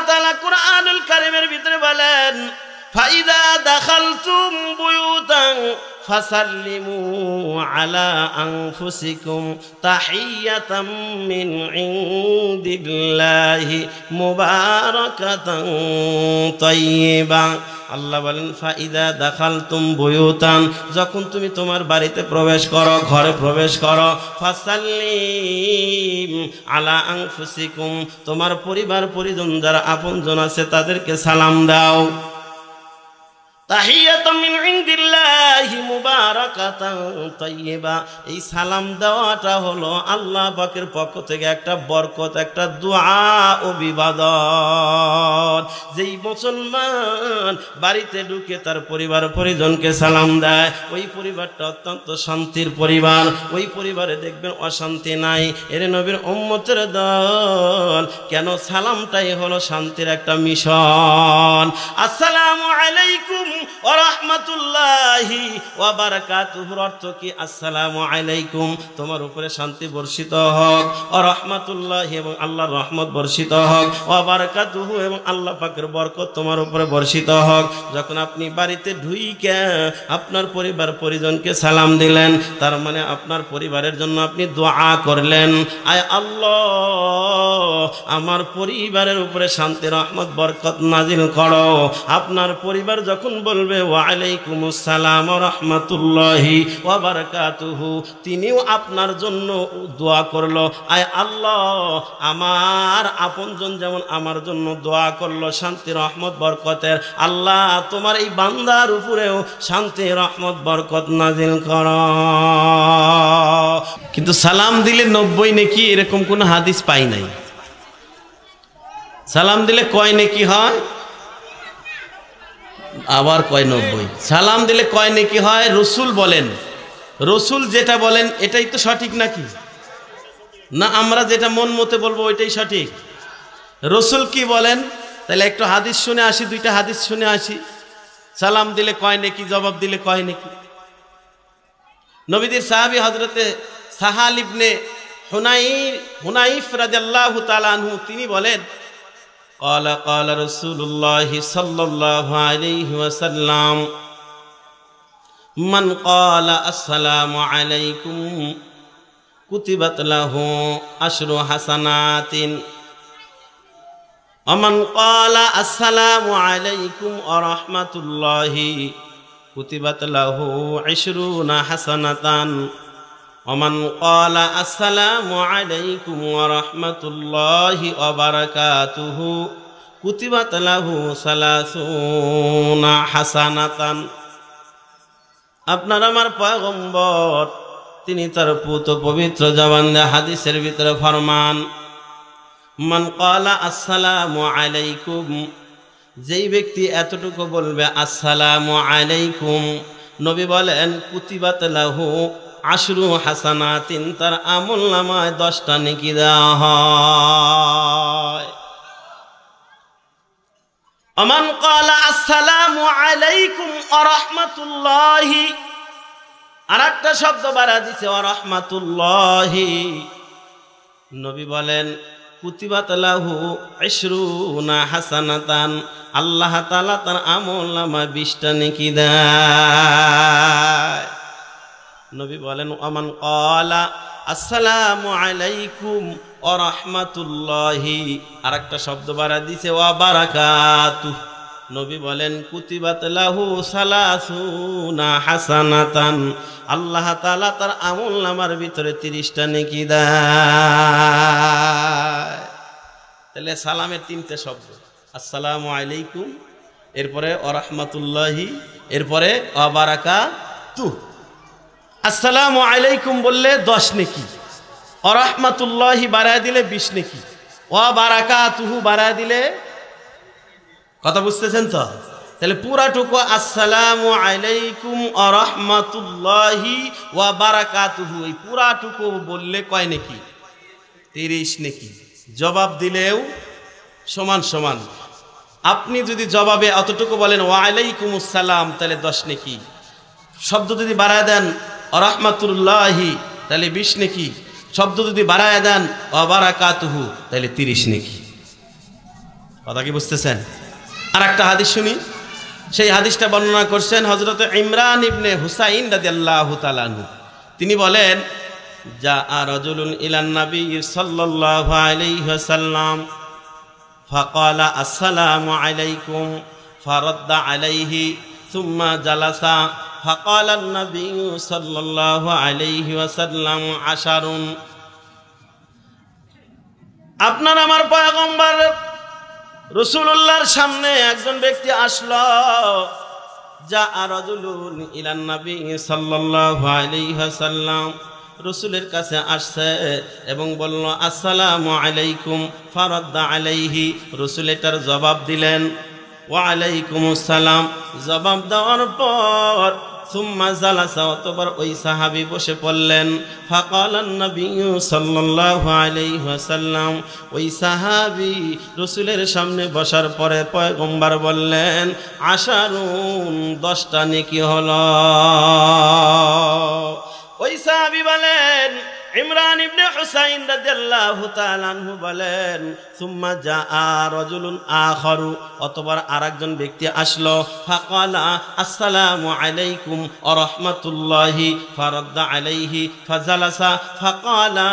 তাআলা কুরআনুল কারীমের ভিতরে বলেন, ফাইদা দাখালতুম বুয়ুতান ফাসাল্লিমু আলা আনফুসিকুম তাহিয়াতাম মিন ইনদিল্লাহি মুবারাকাতান তাইয়্যিবা। আল্লাহ বলেন, ফাইদা দাখালতুম বুয়ুতান, যখন তুমি তোমার বাড়িতে প্রবেশ করো, ঘরে প্রবেশ করো, ফাসাল্লিম আলা আনফুসিকুম, তোমার পরিবার পরিজন যারা আপনজন আছে তাদেরকে সালাম দাও। তাহিয়াতুম মিন ইনদিল্লাহি মুবারাকাতান তাইয়্যিবা, এই সালাম দেওয়াটা হলো আল্লাহ পাকের পক্ষ থেকে একটা বরকত, একটা দোয়া ও ইবাদত। যেই মুসলমান বাড়িতে ঢুকে তার পরিবার পরিজনকে সালাম দেয়, ওই পরিবারটা অত্যন্ত শান্তির পরিবার, ওই পরিবারে দেখবেন অশান্তি নাই। এর নবীর উম্মতের দল, কেন সালামটাই হলো শান্তির একটা মিশন। আসসালামু আলাইকুম ওয়া রাহমাতুল্লাহি ওয়া বারাকাতুহু, অর্থ কি? আসসালামু আলাইকুম, তোমার উপরে শান্তি বর্ষিত হোক, ওয়া রাহমাতুল্লাহি, এবং আল্লাহর রহমত বর্ষিত হোক, ওয়া বারাকাতুহু, এবং আল্লাহ পাকের বরকত তোমার উপরে বর্ষিত হোক। যখন আপনি বাড়িতে ঢুইকে আপনার পরিবার পরিজনকে সালাম দিলেন, তার মানে আপনার পরিবারের জন্য আপনি দোয়া করলেন, আয় আল্লাহ আমার পরিবারের উপরে শান্তি রহমত বরকত নাজিল করো। আপনার পরিবার যখন বলবে ওয়া আলাইকুমুস সালাম ওয়া রাহমাতুল্লাহি ওয়া বারাকাতুহু, তিনিও আপনার জন্য দোয়া করলো, আয় আল্লাহ আমার আপনজন যেমন আমার জন্য দোয়া করলো শান্তি রহমত বরকতের, আল্লাহ তোমার এই বান্দার উপরেও শান্তি রহমত বরকত নাজিল করো। কিন্তু সালাম দিলে 90 নেকি, এরকম কোনো হাদিস পাই নাই। সালাম দিলে কয় নেকি হয়? আবার কয় 90। সালাম দিলে কয় নেকি হয়? রসুল বলেন, রসুল যেটা বলেন এটাই তো সঠিক নাকি? না আমরা যেটা মন মতে বলবো ওইটাই সঠিক? রসুল কি বলেন? তাহলে একটু হাদিস শুনে আসি, 2টা হাদিস শুনে আসি। সালাম দিলে কয় নেকি, জবাব দিলে কয় নেকি। নবীদের সাহাবী হযরতে সাহাল ইবনে হুনাইফ রাদিয়াল্লাহু তাআলা আনহু, তিনি বলেন, قال قال رسول الله صلى الله عليه وسلم من قال السلام عليكم كتبت له 10 حسنات ومن قال السلام عليكم ورحمة الله كتبت له 20 حسنة ومن قال السلام عليكم ورحمة الله وبركاته كتبت له 30 حسنة। আপনার আমার পয়গম্বর তিনি তার পুত পবিত্র জবান দিয়ে হাদিসের ভিতরে ফরমান, মান ক্বালা আসসালামু আলাইকুম, যেই ব্যক্তি এতটুকু বলবে আসসালামু আলাইকুম, নবী বলেন কুতিবাত লাহু 10 হাসানাতিন, তার আমল নামায় 10টা নেকি দেওয়া হয়। আমান ক্বালা আসসালামু আলাইকুম ওয়া রাহমাতুল্লাহি, আরেকটা শব্দ বাড়া দিছে ওয়া রাহমাতুল্লাহি, নবী বলেন কুতিবাত লাহু 20 হাসানাতান, আল্লাহ তাআলা তার আমল নামায় 20টা নেকি দেয়। নবী বলেন আমান ক্বালা আসসালামু আলাইকুম ওয়া রাহমাতুল্লাহি, আরেকটা শব্দ বাড়া দিছে ওয়া বারাকাতুহু, নবী বলেন কুতিবাত লাহু 30 হাসানাতান, আল্লাহ তাআলা তার আমল নামার ভিতরে 30টা নেকি দেয়। তাহলে সালামের 3টে শব্দ, আসসালামু আলাইকুম, এরপরে ওয়া রাহমাতুল্লাহি, এরপরে ওয়া বারাকাতুহু। আসসালামু আলাইকুম বললে 10 নেকি, ওয়া রাহমাতুল্লাহি বাড়ায় দিলে 20 নেকি, ওয়া বারাকাতুহু বাড়ায় দিলে, কথা বুঝতেছেন তো? তাহলে পুরাটুকু আসসালামু আলাইকুম ওয়া রাহমাতুল্লাহি ওয়া বারাকাতুহু, এই পুরাটুকু বললে কয় নেকি? 30 নেকি। জবাব দিলেও সমান সমান। আপনি যদি জবাবে অতটুকু বলেন ওয়া আলাইকুমুস সালাম, তাহলে 10 নেকি। শব্দ যদি বাড়ায় দেন ওয়া রাহমাতুল্লাহি, তাহলে 20 নেকি। শব্দ যদি বাড়ায় দেন ওয়া বারাকাতুহু, তাহলে 30 নেকি। কথা কি বুঝতেছেন? আর একটা হাদিস শুনি, সেই হাদিসটা বর্ণনা করছেন হযরত ইমরান ইবনে হুসাইন রাদিয়াল্লাহু তাআলা আনহু। তিনি বলেন, জাআ রাজুলুন ইলান নবী সাল্লাল্লাহু আলাইহি ওয়াসাল্লাম ফাকালা আসসালামু আলাইকুম ফারাদ্দা আলাইহি সুম্মা জালাসা ফাকালা আন-নবী সাল্লাল্লাহু আলাইহি ওয়াসাল্লাম আশারুন। আপনার আমার পয়গম্বর রাসূলুল্লাহর সামনে একজন ব্যক্তি আসলো, জাআ রাজুলুন ইলান নবী সাল্লাল্লাহু আলাইহি ওয়াসাল্লাম, রাসূলের কাছে আসছে এবং বলল আসসালামু আলাইকুম ফারাদ্দা আলাইহি, রাসূল এটার জবাব দিলেন ওয়া আলাইকুমুস সালাম, জবাব দেওয়ার পর সুম্মা জালাসা, অতঃপর ওই সাহাবী বসে পড়লেন। ফাকালান নবী সাল্লাল্লাহু আলাইহি ওয়াসাল্লাম, ওই সাহাবী রাসূলের সামনে বসার পরে পয়গম্বর বললেন আশারুন, 10টা নেকি হলো। ওই সাহাবী বলেন, ইমরান ইবনে হুসাইন রাদিয়াল্লাহু তাআলা আনহু বলেন, সুম্মা জাআ রাজুলুন আখারু, অতঃপর আরেকজন ব্যক্তি আসলো, ফাকালা আসসালামু আলাইকুম ওয়া রাহমাতুল্লাহি ফারাদ্দা আলাইহি ফাজালাসা ফাকালা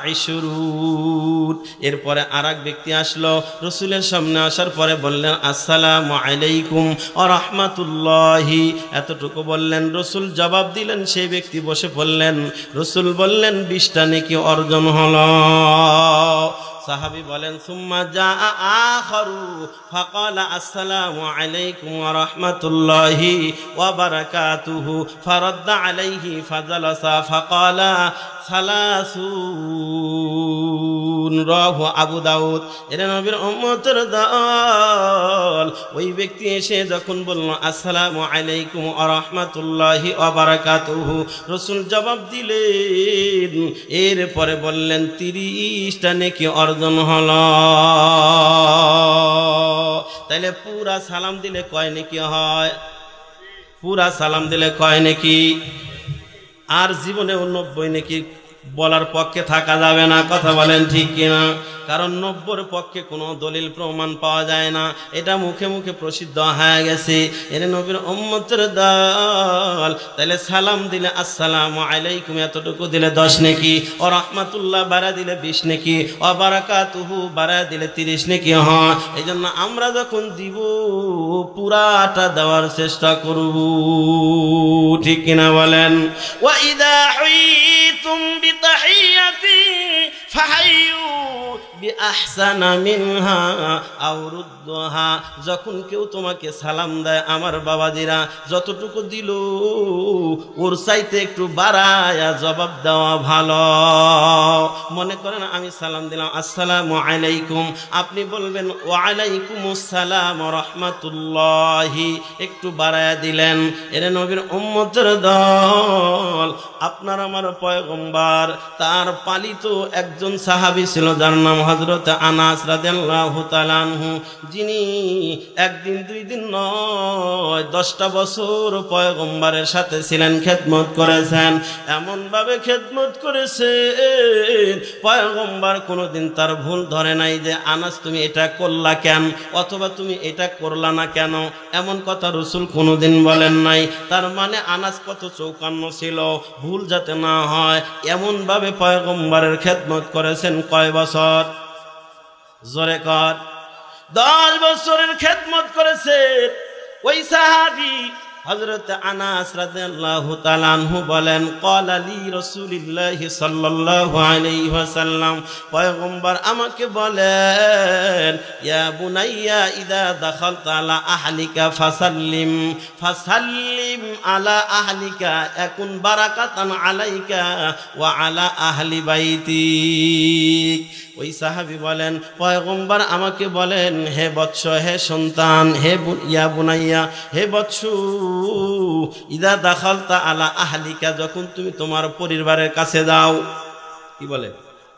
20। এরপরে আরেক ব্যক্তি আসলো, রাসূলের সামনে আসার পরে বললেন আসসালামু আলাইকুম ওয়া রাহমাতুল্লাহি, এতটুকু বললেন, রাসূল জবাব দিলেন, সেই ব্যক্তি বসে পড়লেন, রাসূল বললেন 20টা নেকি অর্জন হলো। সাহাবী বলেন সুম্মা জাআ আখারু ফাকালা আসসালামু আলাইকুম ওয়া রাহমাতুল্লাহি ওয়া বারাকাতুহু ফারাদ্দা আলাইহি ফাজালাসা ফাকালা 30। রাহু আবু দাউদ। এর নবীর উম্মতের দল, ওই ব্যক্তি এসে যখন বলল আসসালামু আলাইকুম ওয়া রাহমাতুল্লাহি ওয়া বারাকাতুহু, রাসূল জবাব দিলেন, এরপরে বললেন 30টা নেকি অর্জন হলো। তাইলে পুরা সালাম দিলে কয় নেকি হয়? পুরা সালাম দিলে কয় নেকি? আর জীবনে 90 নেকি বলার পক্ষে থাকা যাবে না। কথা বলেন ঠিক কিনা? কারণ 90-র পক্ষে কোনো দলিল প্রমাণ পাওয়া যায় না, এটা মুখে মুখে প্রসিদ্ধ হয়ে গেছে। এর নবীর উম্মতের দল, তাহলে সালাম দিলে আসসালামু আলাইকুম এতটুকু দিলে 10 নেকি, ও রাহমাতুল্লাহ বাড়া দিলে 20 নেকি, ও বারাকাতুহু বাড়া দিলে 30 নেকি হয়। এই জন্য আমরা যখন দিব পুরাটা দেওয়ার চেষ্টা করব, ঠিক কিনা বলেন? ওয়া ইদা হুইতুম বিতাহিয়াতি ফাহাইয়ু বিআহসানা মিনহা আও রুদ্দুহা, যখন কেউ তোমাকে সালাম দেয় আমার বাবাজিরা, যতটুকু দিল ওর চাইতে একটু বাড়ায়া জবাব দেওয়া ভালো। মনে করেন আমি সালাম দিলাম আসসালামু আলাইকুম, আপনি বলবেন ওয়া আলাইকুমুস সালাম ওয়া রাহমাতুল্লাহি, একটু বাড়ায়া দিলেন। এর নবীর উম্মতের দল, আপনার আমার পয়গম্বর তার পালিত একজন সাহাবী ছিল, যার নাম হযরত আনাস রাদিয়াল্লাহু তাআলা আনহু, যিনি একদিন 2 দিন নয় 10টা বছর পয়গম্বরের সাথে ছিলেন, খেদমত করেছেন। এমন ভাবে খেদমত করেছেন পয়গম্বর কোনোদিন তার ভুল ধরে নাই যে আনাস তুমি এটা করলা কেন, অথবা তুমি এটা করলা না কেন, এমন কথা রাসূল কোনোদিন বলেন নাই। তার মানে আনাস কত চৌকান্ন ছিল, ভুল যাতে না হয় এমন ভাবে পয়গম্বরের খেদমত করেছেন। কয় বছর? জোরে কর। 10 বছরের খেদমত করেছেন। ওই সাহাবী হযরত আনাস রাদিয়াল্লাহু তাআলা আনহু বলেন, ক্বালা লি রাসূলুল্লাহি সাল্লাল্লাহু আলাইহি ওয়াসাল্লাম, পয়গম্বর আমাকে বলেন, ইয়া বুনাইয়া ইদা দাখালতা আলা আহলিকা ফাসাল্লিম আলা আহলিকা ইয়াকুন বারাকাতান আলাইকা ওয়া আলা আহলি বাইতিক। ওই সাহাবী বলেন, পয়গম্বর আমাকে বলেন, হে বৎস, হে সন্তান, হে ইয়া বুনাইয়া, হে বৎস, ইদা দাখালতা আলা আহলিকা, যখন তুমি তোমার পরিবারের কাছে যাও, কি বলে,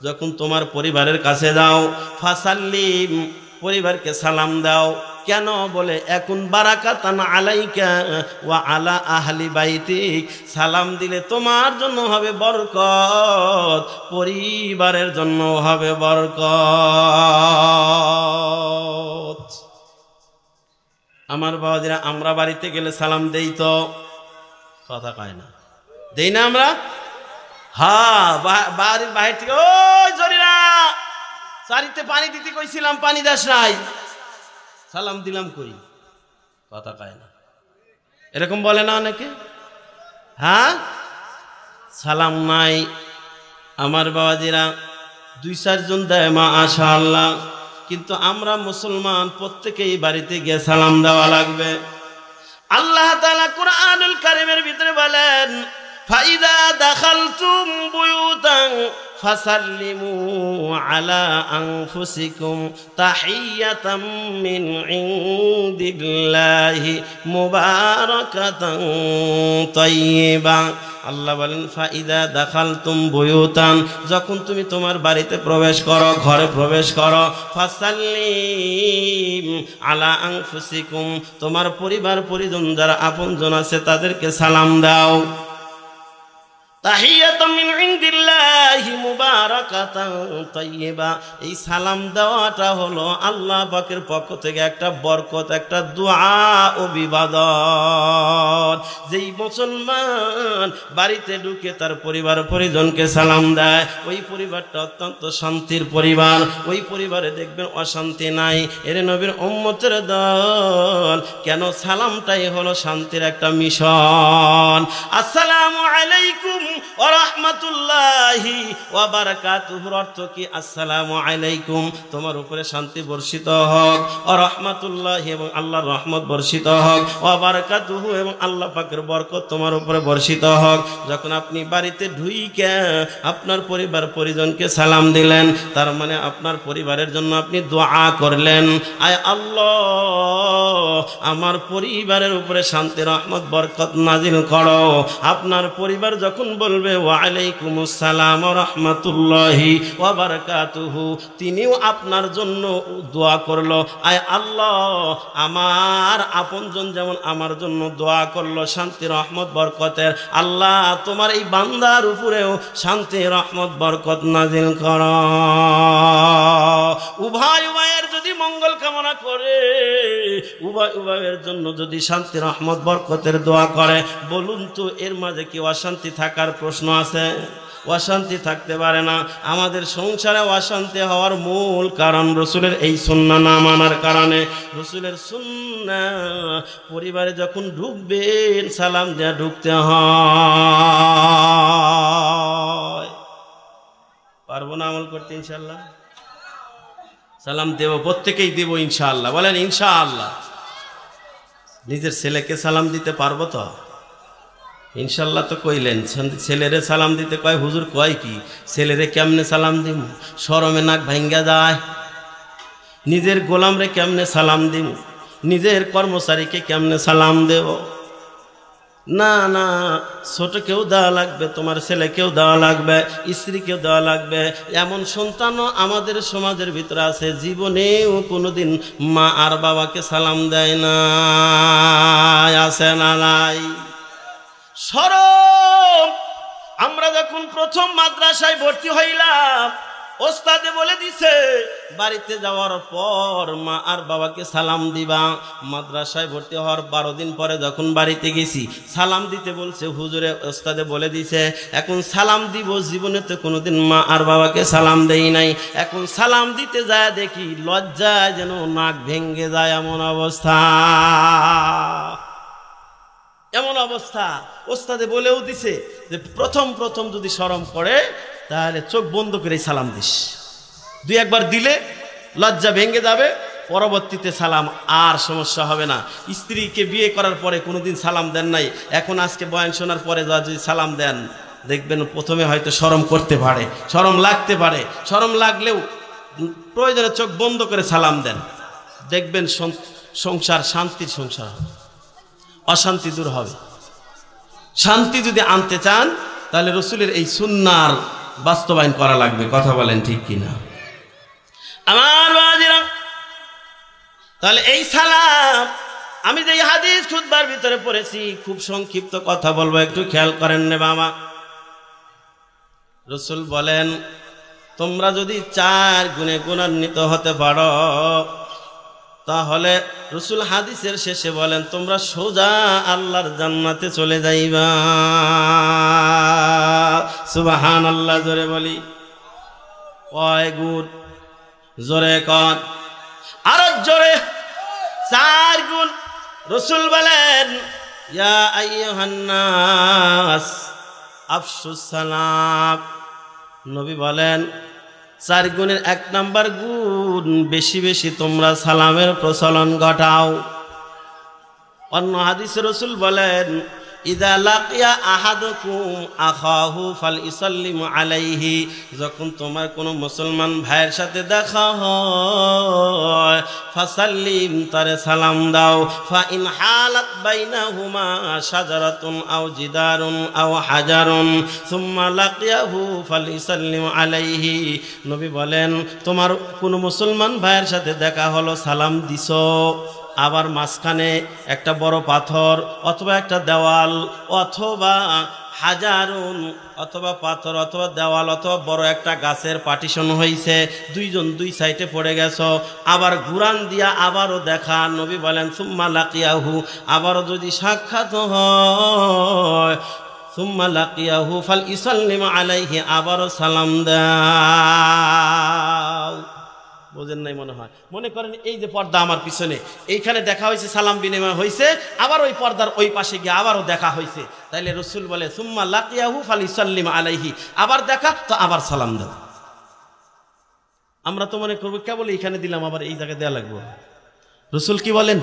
যখন তোমার পরিবারের কাছে যাও, ফাসাল্লিম, পরিবারকে সালাম দাও। কেন বলে, এখন বারাকাতান আলাইকা ওয়া আলা আহলি বাইতিক, সালাম দিলে তোমার জন্য হবে বরকত, পরিবারের জন্য হবে বরকত। আমার বাবাজিরা আমরা বাড়িতে গেলে সালাম দেই তো? কথা কয় না, দেই না আমরা? হ্যাঁ, বাড়ির বাহির থেকে ওই জরিনা চারিতে পানি দিতে কইছিলাম, পানি দাস নাই, সালাম দিলাম কই? কথা কয় না, এরকম বলে না অনেকে? হ্যাঁ, সালাম নাই। আমার বাবাজিরা 2-4 জন দেয় মাশাআল্লাহ, কিন্তু আমরা মুসলমান প্রত্যেকেই বাড়িতে গিয়ে সালাম দেওয়া লাগবে। আল্লাহ তাআলা কুরআনুল কারীমের ভিতরে বলেন, ফাইদা দাখালতুম বুয়ুতান ফাসাল্লিমু আলা আনফুসিকুম তাহিয়াতাম মিন ইনদিল্লাহি মুবারাকাতান তাইয়্যিবা। আল্লাহ বলেন, ফাইদা দাখালতুম বুয়ুতান, যখন তুমি তোমার বাড়িতে প্রবেশ করো, ঘরে প্রবেশ করো, ফাসাল্লিম আলা আনফুসিকুম, তোমার পরিবার পরিজন যারা আপনজন আছে তাদেরকে সালাম দাও। তাহিয়াতুম মিন ইনদিল্লাহি মুবারাকাতান তাইয়্যিবা, এই সালাম দেওয়াটা হলো আল্লাহ পাকের পক্ষ থেকে একটা বরকত, একটা দোয়া ও ইবাদত। যেই মুসলমান বাড়িতে ঢুকে তার পরিবার পরিজনকে সালাম দেয়, ওই পরিবারটা অত্যন্ত শান্তির পরিবার, ওই পরিবারে দেখবেন অশান্তি নাই। এর নবীর উম্মতের দল, কেন? সালামটাই হলো শান্তির একটা মিশন। আসসালামু আলাইকুম ওয়া রাহমাতুল্লাহি ওয়া বারাকাতুহুর অর্থ কি? আসসালামু আলাইকুম, তোমার উপরে শান্তি বর্ষিত হোক, ওয়া রাহমাতুল্লাহি, এবং আল্লাহর রহমত বর্ষিত হোক, ওয়া বারাকাতুহু, এবং আল্লাহ পাকের বরকত তোমার উপরে বর্ষিত হোক। যখন আপনি বাড়িতে ঢুইকে আপনার পরিবার পরিজনকে সালাম দিলেন, তার মানে আপনার পরিবারের জন্য আপনি দোয়া করলেন, আয় আল্লাহ আমার পরিবারের উপরে শান্তি রহমত বরকত নাজিল করো। আপনার পরিবার যখন বলবে ওয়া আলাইকুমুস সালাম ওয়া রাহমাতুল্লাহি ওয়া বারাকাতুহু, তিনিও আপনার জন্য দোয়া করলো, আয় আল্লাহ আমার আপনজন যেমন আমার জন্য দোয়া করলো শান্তি রহমত বরকতের, আল্লাহ তোমার এই বান্দার উপরেও শান্তি রহমত বরকত নাজিল করো। উভয় উভয়ের যদি মঙ্গল কামনা করে, উভয় উভয়ের জন্য যদি শান্তি রহমত বরকতের দোয়া করে, বলুন তো এর মাঝে কি অশান্তি থাকার প্রশ্ন আছে? অশান্তি থাকতে পারে না। আমাদের সংসারে অশান্তি হওয়ার মূল কারণ রসুলের এই সুন্নাহ না মানার কারণে। রসুলের সুন্নাহ পরিবারে যখন ঢুকবেন সালাম দেয়া ঢুকতে হয়। পারবো না আমল করতে ইনশাআল্লাহ? সালাম দেব, প্রত্যেকেই দেব ইনশাআল্লাহ। বলেন ইনশাআল্লাহ। নিজের ছেলেকে সালাম দিতে পারবো তো? ইনশাল্লাহ তো কইলেন। ছেলেরে সালাম দিতে কয়, হুজুর কয় কি? ছেলেরে কেমনে সালাম দিব? শরমে নাক ভাঙ্গা যায়। নিজের গোলামরে কেমনে সালাম দিব? নিজের কর্মচারীকে কেমনে সালাম দেব? না না, ছোট কেউ দেওয়া লাগবে, তোমার ছেলেকেও দেওয়া লাগবে, স্ত্রীকেও দেওয়া লাগবে। এমন সন্তানও আমাদের সমাজের ভিতরে আছে জীবনেও কোনোদিন মা আর বাবাকে সালাম দেয় না। আছে না নাই? শরম। আমরা যখন প্রথম মাদ্রাসায় ভর্তি হইলাম, ওস্তাদে বলে দিছে বাড়িতে যাওয়ার পর মা আর বাবাকে সালাম দিবা। মাদ্রাসায় ভর্তি হওয়ার 12 দিন পরে যখন বাড়িতে গেছি, সালাম দিতে বলছে হুজুরে, ওস্তাদে বলে দিছে এখন সালাম দিব। জীবনে তো কোনোদিন মা আর বাবাকে সালাম দেই নাই। এখন সালাম দিতে যায় দেখি লজ্জায় যেন নাক ভেঙ্গে যায়, এমন অবস্থা। এমন অবস্থা ওস্তাদে বলেও দিছে যে প্রথম প্রথম যদি শরম করে তাহলে চোখ বন্ধ করে সালাম দিস। 2-1 বার দিলে লজ্জা ভেঙে যাবে, পরবর্তীতে সালাম আর সমস্যা হবে না। স্ত্রীকে বিয়ে করার পরে কোনোদিন সালাম দেন নাই, এখন আজকে বয়ান শোনার পরে যদি সালাম দেন দেখবেন প্রথমে হয়তো শরম করতে পারে, শরম লাগতে পারে। শরম লাগলেও প্রয়োজনে চোখ বন্ধ করে সালাম দেন, দেখবেন সংসার শান্তির সংসার হবে, অশান্তি দূর হবে। শান্তি যদি আনতে চান তাহলে রসুলের এই সুন্নাহর বাস্তবায়ন করা লাগবে। কথা বলেন ঠিক কিনা আমার বাজিরা? তাহলে এই সালাম আমি যে হাদিস খুতবার ভিতরে পড়েছি, খুব সংক্ষিপ্ত কথা বলবো, একটু খেয়াল করেন নে বাবা। রসুল বলেন তোমরা যদি 4 গুণে গুণান্বিত হতে পারো তাহলে রাসূল হাদিসের শেষে বলেন তোমরা সোজা আল্লাহর জান্নাতে চলে যাইবা। সুবহানাল্লাহ, জোরে বলি। কয় গুণ? জোরে কন, আরো জোরে। 4 গুণ। রাসূল বলেন ইয়া আইয়ুহান নাস আফশুস সালাম। নবী বলেন 4 গুণের 1 নাম্বার গুণ, বেশি বেশি তোমরা সালামের প্রচলন ঘটাও। অন্য হাদিসে রাসূল বলেন ইযা লাকিয়া আহাদুকুম আখাহু ফালইসাল্লিমু আলাইহি, যখন তোমার কোনো মুসলমান ভাইয়ের সাথে দেখা হয় ফাসাল্লিম, তারে সালাম দাও। ফা ইন হালাত বাইনাহুমা শাজারাতুন আও জিদারুন আও হাজারুন সুম্মা লাকিয়াহু ফালইসাল্লিম আলাইহি। নবী বলেন তোমার কোনো মুসলমান ভাইয়ের সাথে দেখা হলো, সালাম দিছো, আবার মাঝখানে একটা বড় পাথর অথবা একটা দেওয়াল অথবা হাজারুন অথবা পাথর অথবা দেওয়াল অথবা বড় একটা গাছের পার্টিশন হয়েছে, 2 জন 2 সাইডে পড়ে গেছো, আবার ঘুরান দিয়া আবারও দেখা। নবী বলেন সুম্মা লাকিয়াহু, আবারও যদি সাক্ষাৎ হয় সুম্মা লাকিয়াহু ফাল ইসাল্লিম আলাইহি, আবারও সালাম দাও। বোঝেন নাই মনে হয়? মনে করেন এই যে পর্দা আমার পিছনে, এইখানে দেখা হয়েছে, সালাম বিনিময় হয়েছে, আবার ওই পর্দার ওই পাশে গিয়ে আবারও দেখা হয়েছে। তাইলে রাসূল বলে সুম্মা লাকিয়াহু ফালিসাল্লিম আলাইহি, আবার দেখা তো আবার সালাম দাও। আমরা তো মনে করবো কেবল এইখানে দিলাম আবার এই জায়গায় দেওয়া লাগবে। রাসূল কি বলেন?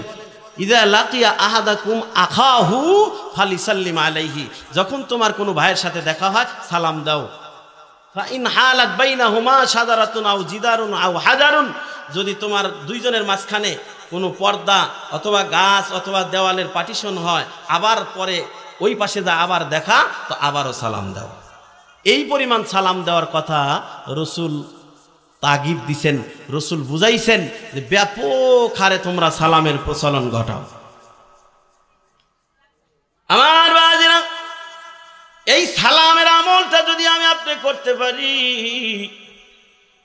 ইযা লাকিয়া আহাদাকুম আখাহু ফালিসাল্লিম আলাইহি, যখন তোমার কোনো ভাইয়ের সাথে দেখা হয় সালাম দাও। ফাইন হালাত বাইনাহুমা শাজারাতুন আও জিদারুন আও হাজারুন, যদি তোমার 2 জনের মাঝখানে কোনো পর্দা অথবা গাছ অথবা দেওয়ালের পার্টিশন হয়, আবার পরে ওই পাশে যা আবার দেখা তো আবারও সালাম দাও। এই পরিমাণ সালাম দেওয়ার কথা রাসূল তাগিদ দিছেন, রাসূল বুঝাইছেন যে ব্যাপক হারে তোমরা সালামের প্রচলন ঘটাও। আমার বাজিরা, এই সালামের আমলটা যদি আমি আপনি করতে পারি,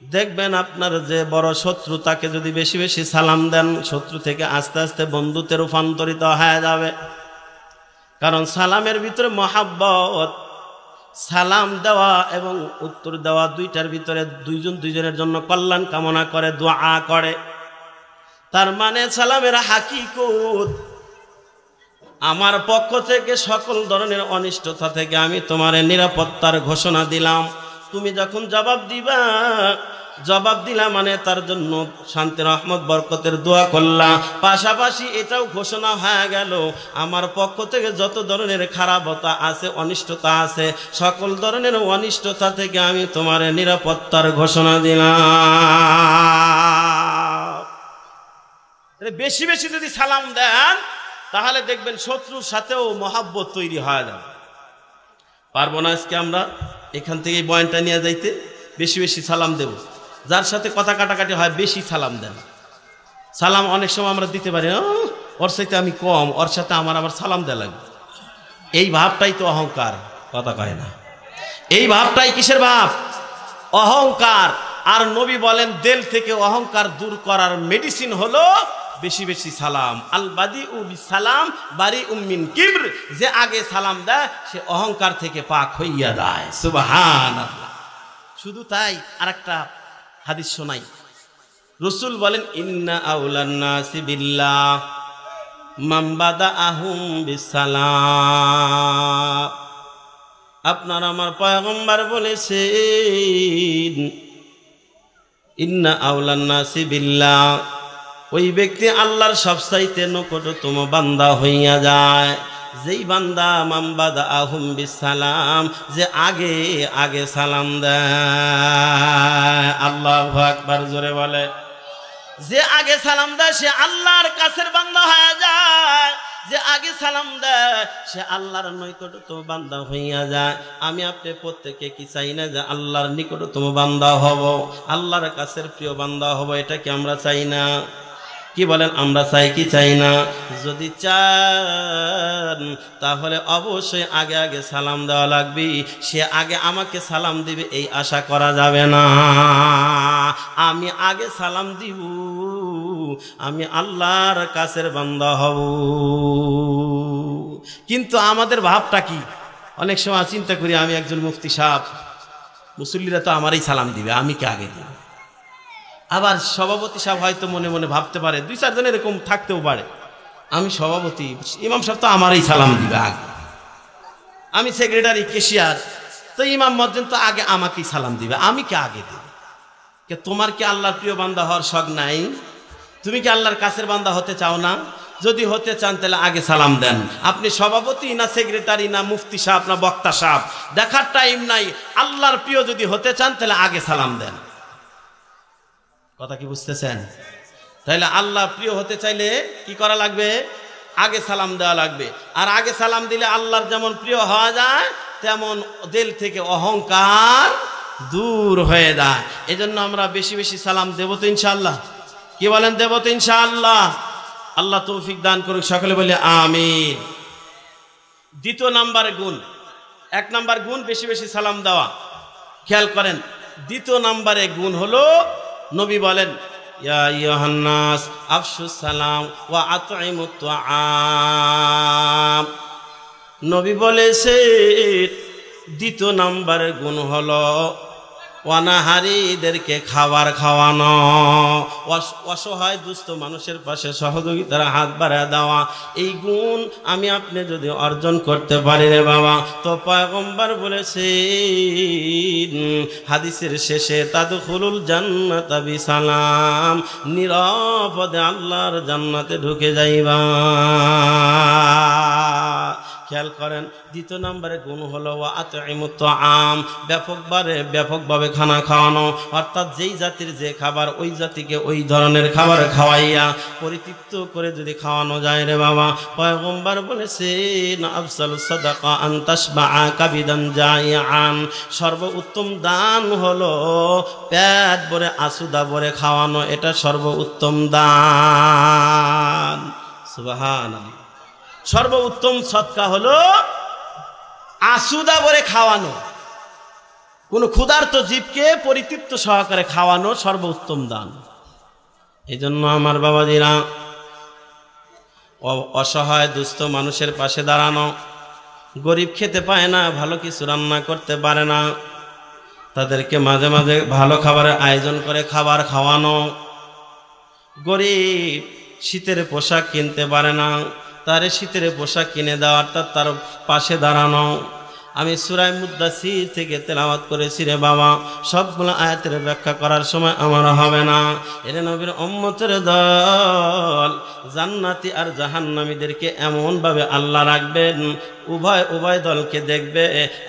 দেখবেন আপনার যে বড় শত্রু তাকে যদি বেশি বেশি সালাম দেন, শত্রু থেকে আস্তে আস্তে বন্ধুতে রূপান্তরিত হয়ে যাবে। কারণ সালামের ভিতরে মহাব্বত, সালাম দেওয়া এবং উত্তর দেওয়া দুইটার ভিতরে 2 জন 2 জনের জন্য কল্যাণ কামনা করে, দোয়া করে। তার মানে সালামের হাকিকত, আমার পক্ষ থেকে সকল ধরনের অনিষ্টতা থেকে আমি তোমার নিরাপত্তার ঘোষণা দিলাম। তুমি যখন জবাব দিলা মানে তার জন্য শান্তি রহমত বরকতের দোয়া করলা, পাশাপাশি এটাও ঘোষণা হয়ে গেল আমার পক্ষ থেকে যত ধরনের খারাপতা আছে, অনিষ্টতা আছে, সকল ধরনের অনিষ্টতা থেকে আমি তোমার নিরাপত্তার ঘোষণা দিলাম। বেশি বেশি যদি সালাম দেন তাহলে দেখবেন শত্রুর সাথেও মহাব্বত তৈরি হয়ে যাবে। পারবো না আজকে আমরা এখান থেকে এই বয়ানটা নিয়ে যাইতে, বেশি বেশি সালাম দেব। যার সাথে কথা কাটাকাটি হয় বেশি সালাম দেন। সালাম অনেক সময় আমরা দিতে পারি, ওর সাথে আমি কম, ওর সাথে আমার আবার সালাম দেওয়া লাগবে। এই ভাবটাই তো অহংকার, কথা কয় না। এই ভাবটাই কিসের ভাব? অহংকার। আর নবী বলেন দিল থেকে অহংকার দূর করার মেডিসিন হলো বেশি বেশি সালাম। আল বাদিউ বিসালাম বারিউম মিন কিবর, যে আগে সালাম দেয় সে অহংকার থেকে পাক হইয়া যায়। সুবহানাল্লাহ। শুধু তাই, আরেকটা হাদিস শোনাই। রাসূল বলেন ইন্না আউলান নাসি বিল্লাহ মান বাদাআহুম বিসালাম। আপনার আমার পয়গম্বর বলেছেন ইন্না আউলান নাসি বিল্লাহ, ওই ব্যক্তি আল্লাহর সবচাইতে নিকটতম বান্দা হইয়া যায় যেই বান্দা মান বাদাআহুম বিসালাম, যে আগে আগে সালাম দেয়। আল্লাহু আকবার, জোরে বলে। যে আগে সালাম দেয় সে আল্লাহর কাছের বান্দা হয়ে যায়, যে আগে সালাম দেয় সে আল্লাহর নিকটতম বান্দা হইয়া যায়। আমি আপনি প্রত্যেকে কি চাই না যে আল্লাহর নিকটতম বান্দা হব, আল্লাহর কাছের প্রিয় বান্দা হব? এটা কি আমরা চাই না? কি বলেন, আমরা চাই কি চাই না? যদি চান তাহলে অবশ্যই আগে আগে সালাম দেওয়া লাগবে। সে আগে আমাকে সালাম দিবে এই আশা করা যাবে না। আমি আগে সালাম দিব আমি আল্লাহর কাছের বান্দা হব। কিন্তু আমাদের ভাবটা কি? অনেক সময় চিন্তা করি আমি একজন মুফতি সাহেব, মুসল্লিরা তো আমারই সালাম দিবে, আমি কে আগে দিব। আবার সভাপতি সাহেব হয়তো মনে মনে ভাবতে পারে, 2-4 জন এরকম থাকতেও পারে, আমি সভাপতি, ইমাম সাহেব তো আমারই সালাম দিবে আগে, আমি সেক্রেটারি ক্যাশিয়ার, তো ইমাম মসজিদ তো আগে আমাকেই সালাম দিবে, আমি কে আগে দিব। কে তোমার কি আল্লাহর প্রিয় বান্দা হওয়ার শখ নাই? তুমি কি আল্লাহর কাছের বান্দা হতে চাও না? যদি হতে চান তাহলে আগে সালাম দেন। আপনি সভাপতি না সেক্রেটারি না মুফতি সাহেব না বক্তা সাহেব, দেখার টাইম নাই। আল্লাহর প্রিয় যদি হতে চান তাহলে আগে সালাম দেন। কথা কি বুঝতেছেন? তাহলে আল্লাহ প্রিয় হতে চাইলে কি করা লাগবে? আগে সালাম দেওয়া লাগবে। আর আগে সালাম দিলে আল্লাহর যেমন প্রিয় হওয়া যায়, তেমন দিল থেকে অহংকার দূর হয়ে যায়। এজন্য আমরা বেশি বেশি সালাম দেব তো ইনশাআল্লাহ। কি বলেন? দেব তো ইনশাআল্লাহ। আল্লাহ তৌফিক দান করুক, সকলে বলে আমিন। দ্বিতীয় নাম্বারে গুণ, 1 নাম্বার গুণ বেশি বেশি সালাম দেওয়া। খেয়াল করেন, দ্বিতীয় নাম্বারে গুণ হলো নবী বলেন ইয়া আইয়ুহান নাস আফশুস সালাম ওয়া আতইমুত তুআম। নবী বলেছে দ্বিতীয় নাম্বারের গুণ হলো অনাহারীদেরকে খাবার খাওয়ানো, অসহায় দুস্থ মানুষের পাশে সহযোগিতার হাত বাড়ায় দেওয়া। এই গুণ আমি আপনি যদি অর্জন করতে পারি রে বাবা, তো পয়গম্বর বলেছেন হাদিসের শেষে তাদখুলুল জান্নাতা বিসালাম, নিরাপদে আল্লাহর জান্নাতে ঢুকে যাইবা। খেয়াল করেন, দ্বিতীয় নম্বরে গুণ হলো আতইমুত তুআম, ব্যাপকভাবে খানা খাওয়ানো। অর্থাৎ যেই জাতির যে খাবার, ওই জাতিকে ওই ধরনের খাবার খাওয়াইয়া পরিতৃপ্ত করে যদি খাওয়ানো যায় রে বাবা, পয়গম্বর বলেছেন আফসালুস সাদাকা আন তাশবাআ কাবিদান জাইআন, সর্বোত্তম দান হলো পেট ভরে আসুদা ভরে খাওয়ানো, এটা সর্বোত্তম দান। সুবহানাল্লাহ। সর্বোত্তম সদকা হলো আসুদা ভরে খাওয়ানো, কোন ক্ষুধার্ত জীবকে পরিতৃপ্ত সহকারে খাওয়ানো সর্বোত্তম দান। এই জন্য আমার বাবাজিরা, অসহায় দুস্থ মানুষের পাশে দাঁড়ানো, গরিব খেতে পায় না, ভালো কিছু রান্না করতে পারে না, তাদেরকে মাঝে মাঝে ভালো খাবারের আয়োজন করে খাবার খাওয়ানো। গরিব শীতের পোশাক কিনতে পারে না, তারে শীতের পোশাক কিনে দেওয়া, অর্থাৎ তার পাশে দাঁড়ানো। আমি সূরা মুদ্দাসির থেকে তেলাওয়াত করেছি রে বাবা, সবগুলো আয়াতের ব্যাখ্যা করার সময় আমার হবে না। এর নবীর উম্মতের দল জান্নাতি আর জাহান্নামীদেরকে এমনভাবে আল্লাহ রাখবেন, উভয় দলকে দেখবে।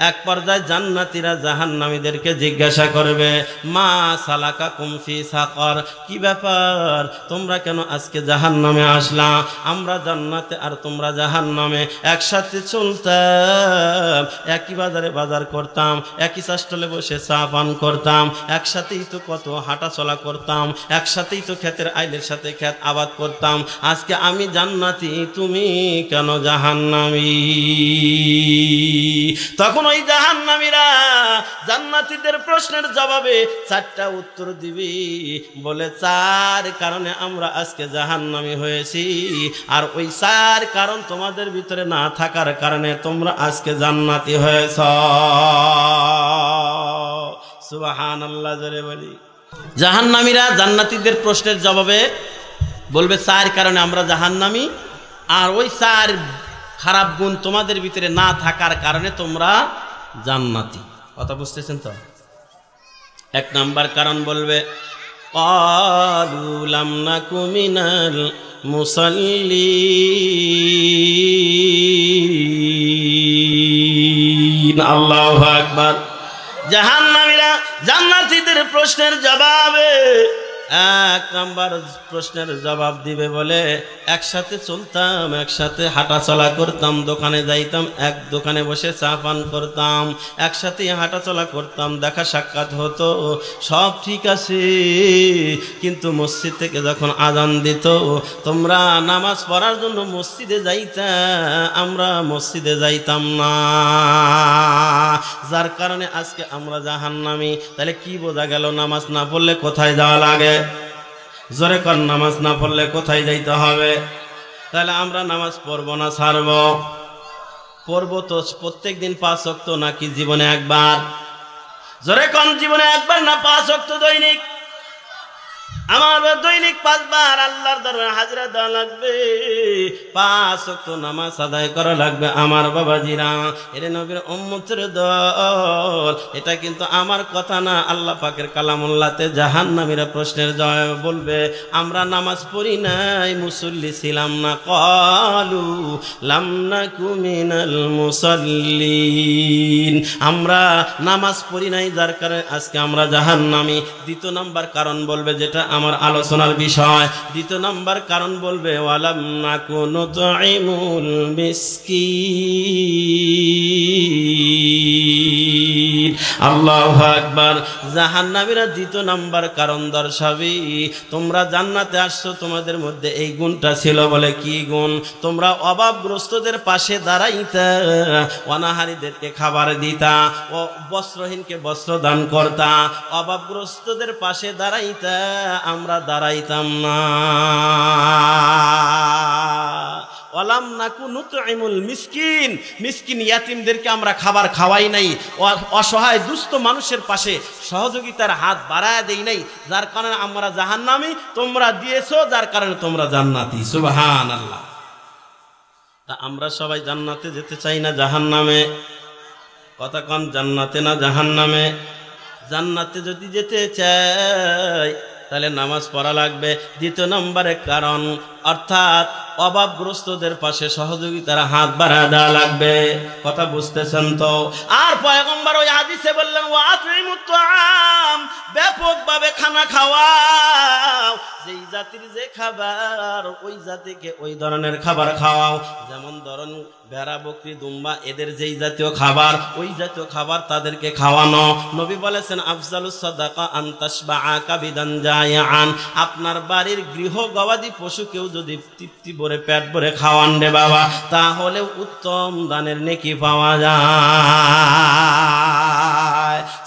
এক পর্যায়ে জান্নাতীরা জাহান্নামীদেরকে জিজ্ঞাসা করবে, মা সালাকাকুম ফি সাকর, কি ব্যাপার, তোমরা কেন আজকে জাহান্নামে আসলা? আমরা জান্নাতে আর তোমরা জাহান্নামে, একসাথে চলতাম, একই বাজারে বাজার করতাম, একই চাষটলে বসে চা পান করতাম, একসাথেই তো কত হাঁটা চলা করতাম, একসাথেই তো ক্ষেতের আইলের সাথে ক্ষেত আবাদ করতাম। আজকে আমি জান্নাতি, তুমি কেন জাহান্নামী? তখন ওই জাহান্নামীরা জান্নাতীদের প্রশ্নের জবাবে 4টা উত্তর দিবি, বলে 4 কারণে আমরা আজকে জাহান্নামী হয়েছি, আর ওই 4 কারণ তোমাদের ভিতরে না থাকার কারণে তোমরা আজকে জান্নাতি হয়েছ। সুবহানাল্লাহ জোরে বলি। জাহান্নামীরা জান্নাতীদের প্রশ্নের জবাবে বলবে 4 কারণে আমরা জাহান্নামী, আর ওই 4 খারাপ গুণ তোমাদের ভিতরে না থাকার কারণে তোমরা জান্নাতি। কথা বুঝতেছেন তো? 1 নাম্বার কারণ বলবে ক্বালু লাম নাকু মিনাল মুসাল্লিন। আল্লাহু আকবার। জাহান্নামীরা জান্নাতীদের প্রশ্নের জবাবে 1 নাম্বার প্রশ্নের জবাব দিবে বলে, একসাথে চলতাম, একসাথে হাঁটা চলা করতাম, দোকানে যাইতাম, এক দোকানে বসে চা পান করতাম, একসাথে হাঁটা চলা করতাম, দেখা সাক্ষাৎ হতো, সব ঠিক আছে, কিন্তু মসজিদ থেকে যখন আজান দিত তোমরা নামাজ পড়ার জন্য মসজিদে যাইতা, আমরা মসজিদে যাইতাম না, যার কারণে আজকে আমরা জাহান্নামী। তাহলে কি বোঝা গেল? নামাজ না পড়লে কোথায় যাওয়া লাগে? জোরে কর, নামাজ না পড়লে কোথায় যাইতে হবে? তাহলে আমরা নামাজ পড়বো না ছাড়বো? পড়বো তো প্রত্যেক দিন 5 ওয়াক্ত, নাকি জীবনে একবার? জোরে কর, জীবনে একবার না 5 ওয়াক্ত দৈনিক? আমার দৈনিক 5 বার আল্লাহর দরবারে হাজিরা দেওয়া লাগবে, 5 ওয়াক্ত নামাজ আদায় করা লাগবে। আমার বাবাজিরা, এর নবীর উম্মতের দল, এটা কিন্তু আমার কথা না, আল্লাহ পাকের কালামুল্লাহতে জাহান্নামীরা প্রশ্নের জবাবে বলবে আমরা নামাজ পড়ি নাই, মুসল্লি ছিলাম না। ক্বালু লাম নাকু মিনাল মুসাল্লিন, আমরা নামাজ পড়ি নাই যার কারণে আজকে আমরা জাহান্নামী। দ্বিতীয় নাম্বার কারণ বলবে, যেটা আমার আলোচনার বিষয়, দ্বিতীয় নাম্বার কারণ বলবে ওয়ালাম নাকু নুতঈমুল মিসকিন। আল্লাহু আকবার। জাহান্নামীরা দ্বিতীয় নাম্বার কারণ দর্শাবে, তোমরা জান্নাতে আসছো, তোমাদের মধ্যে এই গুণটা ছিল বলে। কি গুণ? তোমরা অভাবগ্রস্তদের পাশে দাঁড়াইতা, অনাহারীদেরকে খাবার দিতা, ও বস্ত্রহীনকে বস্ত্র দান করতা, অভাবগ্রস্তদের পাশে দাঁড়াইতা, আমরা দাঁড়াইতাম না। ওয়ালাম নাকু নুতঈমুল মিসকিন, মিসকিন ইয়াতিমদেরকে আমরা খাবার খাওয়াই নাই, অসহায় দুস্থ মানুষের পাশে সহযোগিতার হাত বাড়ায় দেই নাই, যার কারণে আমরা জাহান্নামী, তোমরা দিয়েছো যার কারণে তোমরা জান্নাতি। সুবহানাল্লাহ। তা আমরা সবাই জান্নাতে যেতে চাই না জাহান্নামে? কথা কন, জান্নাতে না জাহান্নামে? জান্নাতে যদি যেতে চাই তাহলে নামাজ পড়া লাগবে। দ্বিতীয় নম্বরে কারণ, অর্থাৎ অভাবগ্রস্তদের পাশে সহযোগিতার হাত বাড়া দেওয়া লাগবে। কথা বুঝতেছেন তো? আর পয়গম্বর ওই হাদিসে বললেন ওয়াতিমুত তাআম, ব্যাপকভাবে খানা খাওয়াও, যেই জাতির যে খাবার ওই জাতিকে ওই ধরনের খাবার খাওয়াও। যেমন ধরুন ভেড়া, বকরি, দুম্বা, এদের যেই জাতীয় খাবার ওই জাতীয় খাবার তাদেরকে খাওয়ানো। নবী বলেছেন আফজালুস সাদাকা আন তাশবাআ কাবিদান জায়াআন, আপনার বাড়ির গৃহ গবাদি পশুকেও যদি তৃপ্তি ভরে পেট ভরে খাওয়ান রে বাবা, তাহলে উত্তম দানের নেকি পাওয়া যায়।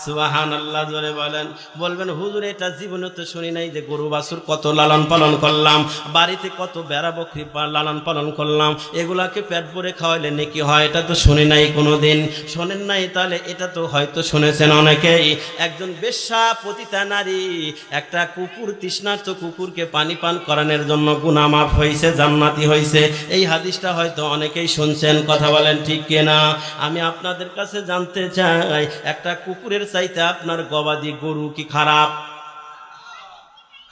সুবহানাল্লাহ। জোরে বলেন। বলবেন হুজুর এটা জীবনে তো শুনি নাই যে গরু বাছুর কত লালন পালন করলাম, বাড়িতে কত বেড়া বকরি লালন পালন করলাম, এগুলাকে পেট ভরে খাওয়াইলে নেকি হয়, এটা তো শুনি নাই কোনোদিন। শোনেন নাই? তাহলে এটা তো হয়তো শুনেছেন অনেকেই। একজন বেশ্যা পতিতা নারী একটা কুকুর, তৃষ্ণার্ত কুকুরকে পানি পান করানোর জন্য গুনাহ মাফ হয়েছে, জান্নাতি হয়েছে। এই হাদিসটা হয়তো অনেকেই শুনছেন। কথা বলেন ঠিক কিনা? আমি আপনাদের কাছে জানতে চাই, একটা কুকুরের চাইতে আপনার গবাদি গরু কি খারাপ?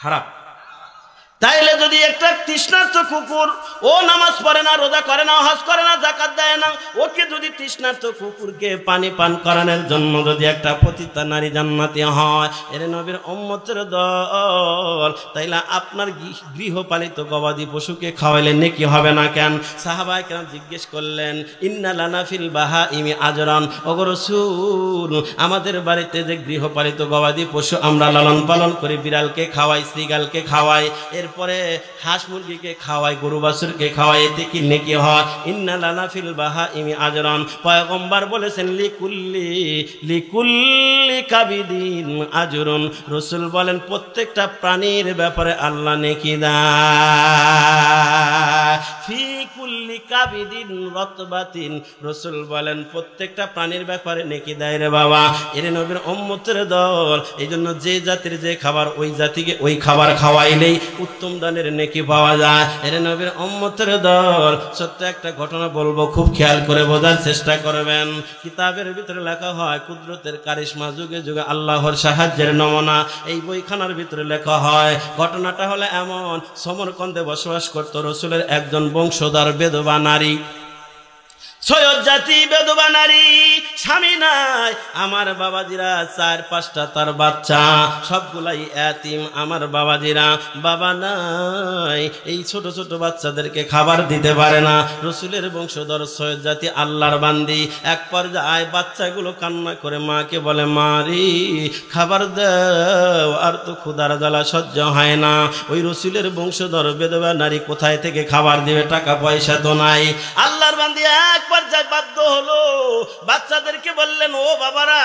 খারাপ। তাইলে যদি একটা তৃষ্ণার্ত কুকুর, ও নামাজ পড়ে না, রোজা করে না, হজ করে না, যাকাত দেয় না, ওকে যদি তৃষ্ণার্ত কুকুরকে পানি পান করানোর জন্য যদি একটা পতিতা নারী জান্নাতি হয়, এর নবীর উম্মতের দল, তাইলে আপনার গৃহপালিত গবাদি পশুকে খাওয়াইলে নেকি হবে না কেন? সাহাবায়ে কেরাম জিজ্ঞেস করলেন ইন্না লানা ফিল বাহাইমি আজরান, ওগো রাসূল, আমাদের বাড়িতে যে গৃহপালিত গবাদি পশু আমরা লালন পালন করি, বিড়ালকে খাওয়াই, শ্রীগালকে খাওয়াই, এরপরে হাঁস মুরগিকে খাওয়াই, গরু বাছুরকে খাওয়াই, এতে কি নেকি হয়? ইন্না লানা ফিল বাহাইমি আজরান। পয়গম্বর বলেছেন লিকুল্লি কাবিদিন আজরুন। রাসূল বলেন প্রত্যেকটা প্রাণীর ব্যাপারে আল্লাহ নেকি দেয়। ফি কুল্লি কাবিদিন রতবাতিন, রাসূল বলেন প্রত্যেকটা প্রাণীর ব্যাপারে নেকি দেয় রে বাবা। এর নবীর উম্মতের দল, এইজন্য যে জাতির যে খাবার ওই জাতিকে ওই খাবার খাওয়াইলেই উত্তম দানের নেকি পাওয়া যায়। এর নবীর উম্মতের দল। সত্য একটা ঘটনা বলবো, খুব খেয়াল করে বোঝার চেষ্টা করবেন। কিতাবের ভিতরে লেখা হয় কুদরতের কারিশমা, যুগে যুগে আল্লাহর সাহায্যের নমুনা, এই বইখানার ভিতরে লেখা হয়। ঘটনাটা হলো এমন, সমরকন্দে বসবাস করত রাসূলের একজন বংশধর বেদবা নারী, সৈয়দ জাতি বেদবা নারী, স্বামী নাই। আমার বাবাজিরা 4-5টা তার বাচ্চা, সবগুলাই এতিম। আমার বাবাজিরা বাবা নাই, এই ছোট ছোট বাচ্চাদেরকে খাবার দিতে পারে না। রাসূলের বংশধর সৈয়দ জাতি আল্লাহর বান্দি। এক পর্যায়ে বাচ্চাগুলো কান্না করে মাকে বলে, মারি খাবার দাও, আর তো ক্ষুধার জ্বালা সহ্য হয় না। ওই রাসূলের বংশধর বেদবা নারী কোথায় থেকে খাবার দিবে? টাকা পয়সা তো নাই। আল্লাহর বান্দি এক পর্যায়ে বাধ্য হলো, বাচ্চাদেরকে বললেন, ও বাবারা,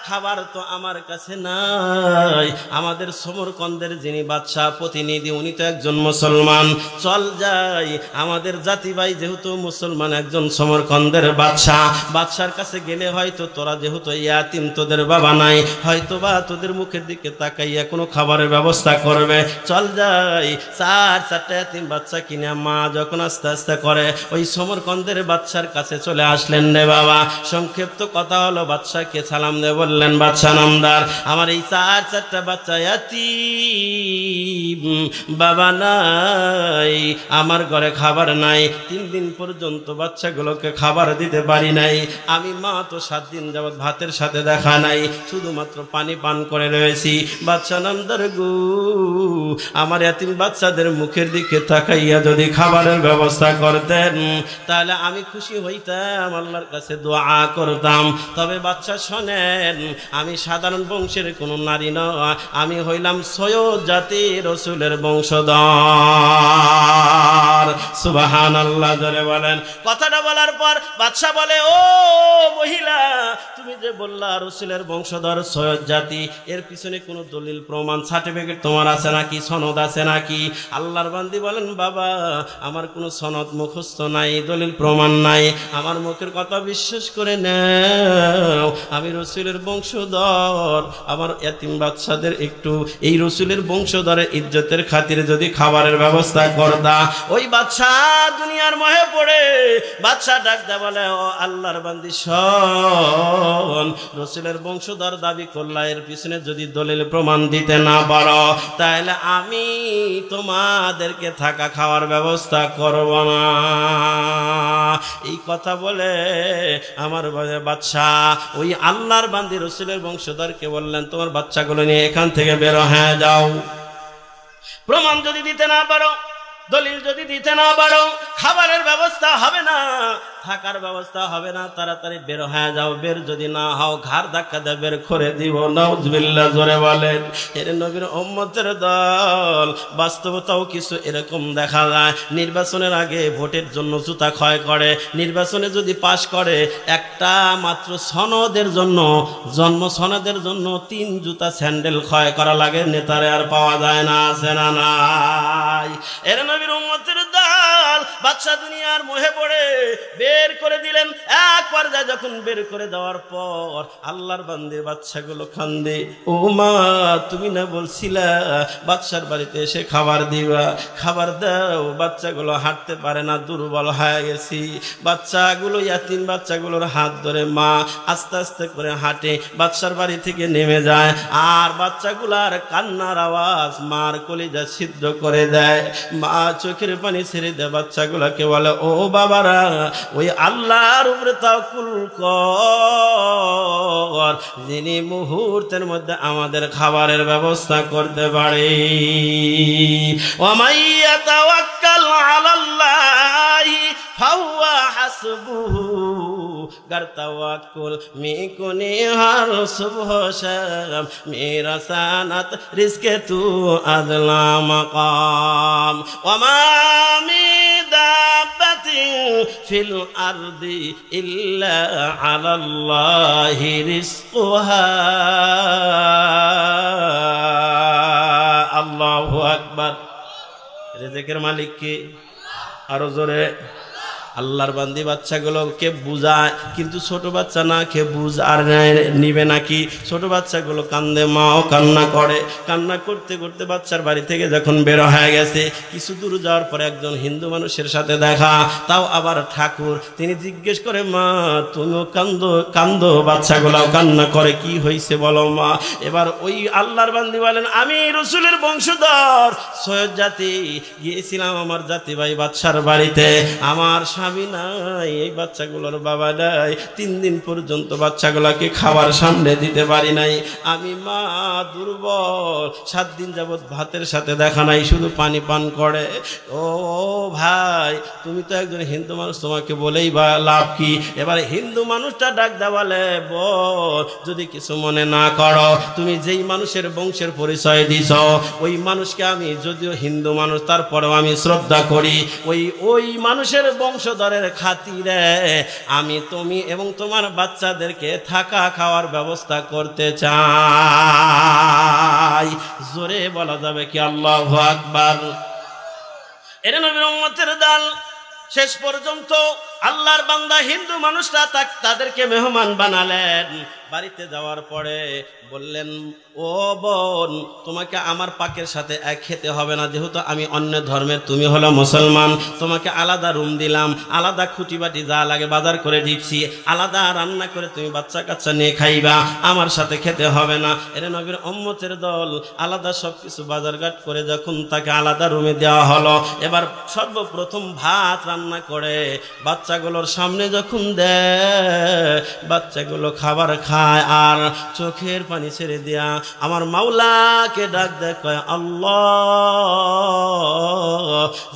খাবার তো আমার কাছে নাই, আমাদের সমরকন্দের যিনি বাদশা প্রতিনিধি উনি তো একজন মুসলমান, চল যাই, আমাদের জাতি ভাই যেহেতু মুসলমান, একজন সমরকন্দের বাদশা, বাদশার কাছে গেলে হয়তো তোরা যেহেতু ইয়াতিম, তোদের বাবা নাই, হয়তো বা তোদের মুখের দিকে তাকাইয়া কোনো খাবারের ব্যবস্থা করবে, চল যাই। চারটা ইয়াতিম বাচ্চা কিনে মা যখন আস্তে আস্তে করে ওই সমরকন্দের বাদশার কাছে চলে আসলেন রে বাবা। সংক্ষিপ্ত কথা হলো, বাদশাকে সালাম দিয়ে বললেন, বাদশা নামদার, আমার এই চারটা বাচ্চা ইয়াতিম, বাবা নাই, আমার ঘরে খাবার নাই, 3 দিন পর্যন্ত বাচ্চাগুলোকে খাবার দিতে পারি নাই, আমি মা তো 7 দিন যাবৎ ভাতের সাথে দেখা নাই, শুধুমাত্র পানি পান করে রয়েছি। বাচ্চা নামদার গু, আমার ইয়াতিম বাচ্চাদের মুখের দিকে তাকাইয়া যদি খাবারের ব্যবস্থা করতেন তাহলে আমি খুশি হইতাম, আল্লাহর কাছে দোয়া করতাম। তবে বাচ্চা শোনেন, আমি সাধারণ বংশের কোনো নারী নয়, আমি হইলাম সৈয়দ জাতি রসুলের বংশধর। সুবহানাল্লাহ জোরে বলেন। কথাটা বলার পর বাদশা বলে, ও মহিলা, তুমি যে বললা রসুলের বংশধর সৈয়দ জাতি, এর পিছনে কোনো দলিল প্রমাণ সার্টিফিকেট তোমার আছে নাকি, সনদ আছে নাকি? আল্লাহর বান্দি বলেন, বাবা আমার কোনো সনদ মুখস্থ নাই, দলিল প্রমাণ নাই, আমার মুখের কথা বিশ্বাস করে নাও, আমি রসুলের বংশধর। আমার ইয়াতিম বাচ্চাদের একটু এই রসুলের বংশধরের ইজ্জতের খাতিরে যদি খাবারের ব্যবস্থা করতা। ওই বাদশা দুনিয়ার মোহে পড়ে বাদশা ডাকতে বলে, ও আল্লাহর বান্দি শোন, রসুলের বংশধর দাবি করলা, এর পিছনে যদি দলিল প্রমাণ দিতে না পারো তাহলে আমি তোমাদেরকে থাকা খাওয়ার ব্যবস্থা করব না। এই কথা বলে আমার বাদশা ওই আল্লাহর বান্দি রসুলের বংশধরকে বললেন, তোমার বাচ্চাগুলো নিয়ে এখান থেকে বের হয়ে যাও, প্রমাণ যদি দিতে না পারো, দলিল যদি দিতে না পারো, খাবারের ব্যবস্থা হবে না, থাকার ব্যবস্থা হবে না, তাড়াতাড়ি বের হয়ে যাও। বের যদি না হও ঘাড় ধাক্কা দিয়ে বের করে দিব। নাউজুবিল্লাহ জোরে বলেন। এর নবীর উম্মতের দল, বাস্তবতাও কিছু এরকম দেখা যায়। নির্বাচনের আগে ভোটের জন্য জুতা ক্ষয় করে, নির্বাচনে যদি পাশ করে একটা মাত্র সনদের জন্য, জন্ম সনদের জন্য 3 জুতা স্যান্ডেল ক্ষয় করা লাগে, নেতারে আর পাওয়া যায় না, আছে না নাই? এর নবীর উম্মতের দল বাদশা দুনিয়ার মোহে পড়ে বের করে দিলেন। এক পর্যায়ে যখন বের করে দেওয়ার পর আল্লাহর বান্দে বাচ্চাগুলো কান্দে, ও মা তুমি না বলছিলা বাদশার বাড়িতে এসে খাবার দিবা, খাবার দাও। বাচ্চাগুলো হাঁটতে পারে না, দুর্বল হয়ে গেছি। বাচ্চাগুলো ইয়াতিম বাচ্চাগুলোর হাত ধরে মা আস্তে আস্তে করে হাঁটে, বাদশার বাড়ি থেকে নেমে যায়। আর বাচ্চাগুলার কান্নার আওয়াজ মার কলিজা ছিদ্র করে দেয়। মা চোখের পানি ছেড়ে দেয়, বাচ্চাগুলাকে বলে, ও বাবারা, ওই আল্লাহর উপরে তাওয়াক্কুল কর যিনি মুহূর্তের মধ্যে আমাদের খাবারের ব্যবস্থা করতে পারে। ওয়া মাইয়া তাওয়াক্কাল আলাল্লাহি ফাহুয়া হাসবুহু। গার তাওয়াক্কুল মিকুনি হার সুবহ শাম, মেরা সানাত রিজকে তু আদলা মাকাম। ওয়া মা ফিল আরদি ইল্লা আলাল্লাহি রিজকুহা। আল্লাহু আকবার। রিজকের মালিক কে? আরো জোরে। আল্লাহর বান্দি বাচ্চাগুলোকে বুঝায়, কিন্তু ছোট বাচ্চা না খেয়ে বুঝ আর নিবে নাকি? ছোট বাচ্চাগুলো কান্দে, মাও কান্না করে। কান্না করতে করতে বাচ্চার বাড়ি থেকে যখন বের হয়ে গেছে, কিছু দূর যাওয়ার পরে একজন হিন্দু মানুষের সাথে দেখা, তাও আবার ঠাকুর। তিনি জিজ্ঞেস করে, মা তুমিও কান্দো? কান্দো। বাচ্চাগুলাও কান্না করে, কি হয়েছে বলো মা। এবার ওই আল্লাহর বান্দি বলেন, আমি রসুলের বংশধর সৈয়দ জাতি, গিয়েছিলাম আমার জাতি ভাই বাদশার বাড়িতে, আমার স্বামী নাই, এই বাচ্চাগুলোর বাবা নাই, 3 দিন পর্যন্ত বাচ্চাগুলোকে খাবার সামনে দিতে পারি নাই। আমি মা দুর্বল, 7 দিন যাবৎ ভাতের সাথে দেখা নাই, শুধু পানি পান করে। ও ভাই, তুমি তো একজন হিন্দু মানুষ, তোমাকে বলেই বা লাভ কি? এবার হিন্দু মানুষটা ডাক দেওয়ালে, বল যদি কিছু মনে না করো, তুমি যেই মানুষের বংশের পরিচয় দিছ, ওই মানুষকে আমি যদিও হিন্দু মানুষ তারপরেও আমি শ্রদ্ধা করি। ওই মানুষের বংশ বংশধরের খাতিরে আমি তুমি এবং তোমার বাচ্চাদেরকে থাকা খাওয়ার ব্যবস্থা করতে চাই। জোরে বলা যাবে কি আল্লাহু আকবার? এরে নবীর উম্মতের দল, শেষ পর্যন্ত আল্লাহর বান্দা হিন্দু মানুষরা তাদেরকে মেহমান বানালেন। বাড়িতে যাওয়ার পরে বললেন, ও বোন, তোমাকে আমার পাকের সাথে এক খেতে হবে না, যেহেতু আমি অন্য ধর্মের, তুমি হলো মুসলমান। তোমাকে আলাদা রুম দিলাম, আলাদা খুঁটিবাটি যা লাগে বাজার করে দিচ্ছি, আলাদা রান্না করে তুমি বাচ্চা কাচ্চা নিয়ে খাইবা, আমার সাথে খেতে হবে না। এরে নবীর উম্মতের দল, আলাদা সব কিছু বাজারঘাট করে যখন তাকে আলাদা রুমে দেওয়া হলো, এবার সর্বপ্রথম ভাত রান্না করে বাচ্চাগুলোর সামনে যখন দেয়, বাচ্চাগুলো খাবার খায় আর চোখের পানি ছেড়ে দেয়া আমার মাওলাকে ডাক দেয়, কয় আল্লাহ,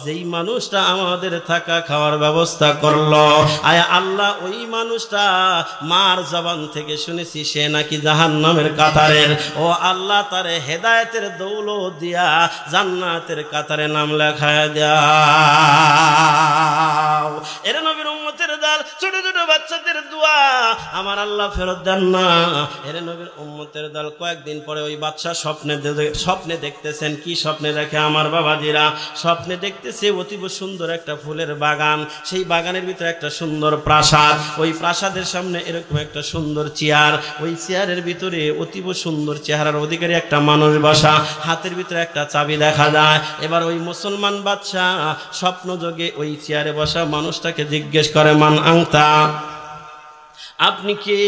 যেই মানুষটা আমাদের থাকা খাওয়ার ব্যবস্থা করলো, আয় আল্লাহ, ওই মানুষটা মার জবান থেকে শুনেছি সে নাকি জাহান্নামের কাতারের। ও আল্লাহ, তারে হেদায়েতের দৌলত দিয়া জান্নাতের কাতারে নাম লেখায় দাও। এর নবীর উম্মতের দল, ছোট ছোট বাচ্চাদের দোয়া আমার আল্লাহ ফেরত দেন না। এর নবীর উম্মতের দল, কয়েকদিন পরে ওই বাচ্চা স্বপ্নে দেখতেছেন। কি স্বপ্নে দেখে আমার বাবাজিরা? স্বপ্নে দেখতেছে অতীব সুন্দর একটা ফুলের বাগান, সেই বাগানের ভিতরে একটা সুন্দর প্রাসাদ, ওই প্রাসাদের সামনে এরকম একটা সুন্দর চেয়ার, ওই চেয়ারের ভিতরে অতীব সুন্দর চেহারার অধিকারী একটা মানুষ বসা, হাতের ভিতরে একটা চাবি দেখা যায়। এবার ওই মুসলমান বাদশা স্বপ্নযোগে ওই চেয়ারে বসা মানুষটাকে জিজ্ঞেস করে, মান আংতা, আপনি কি,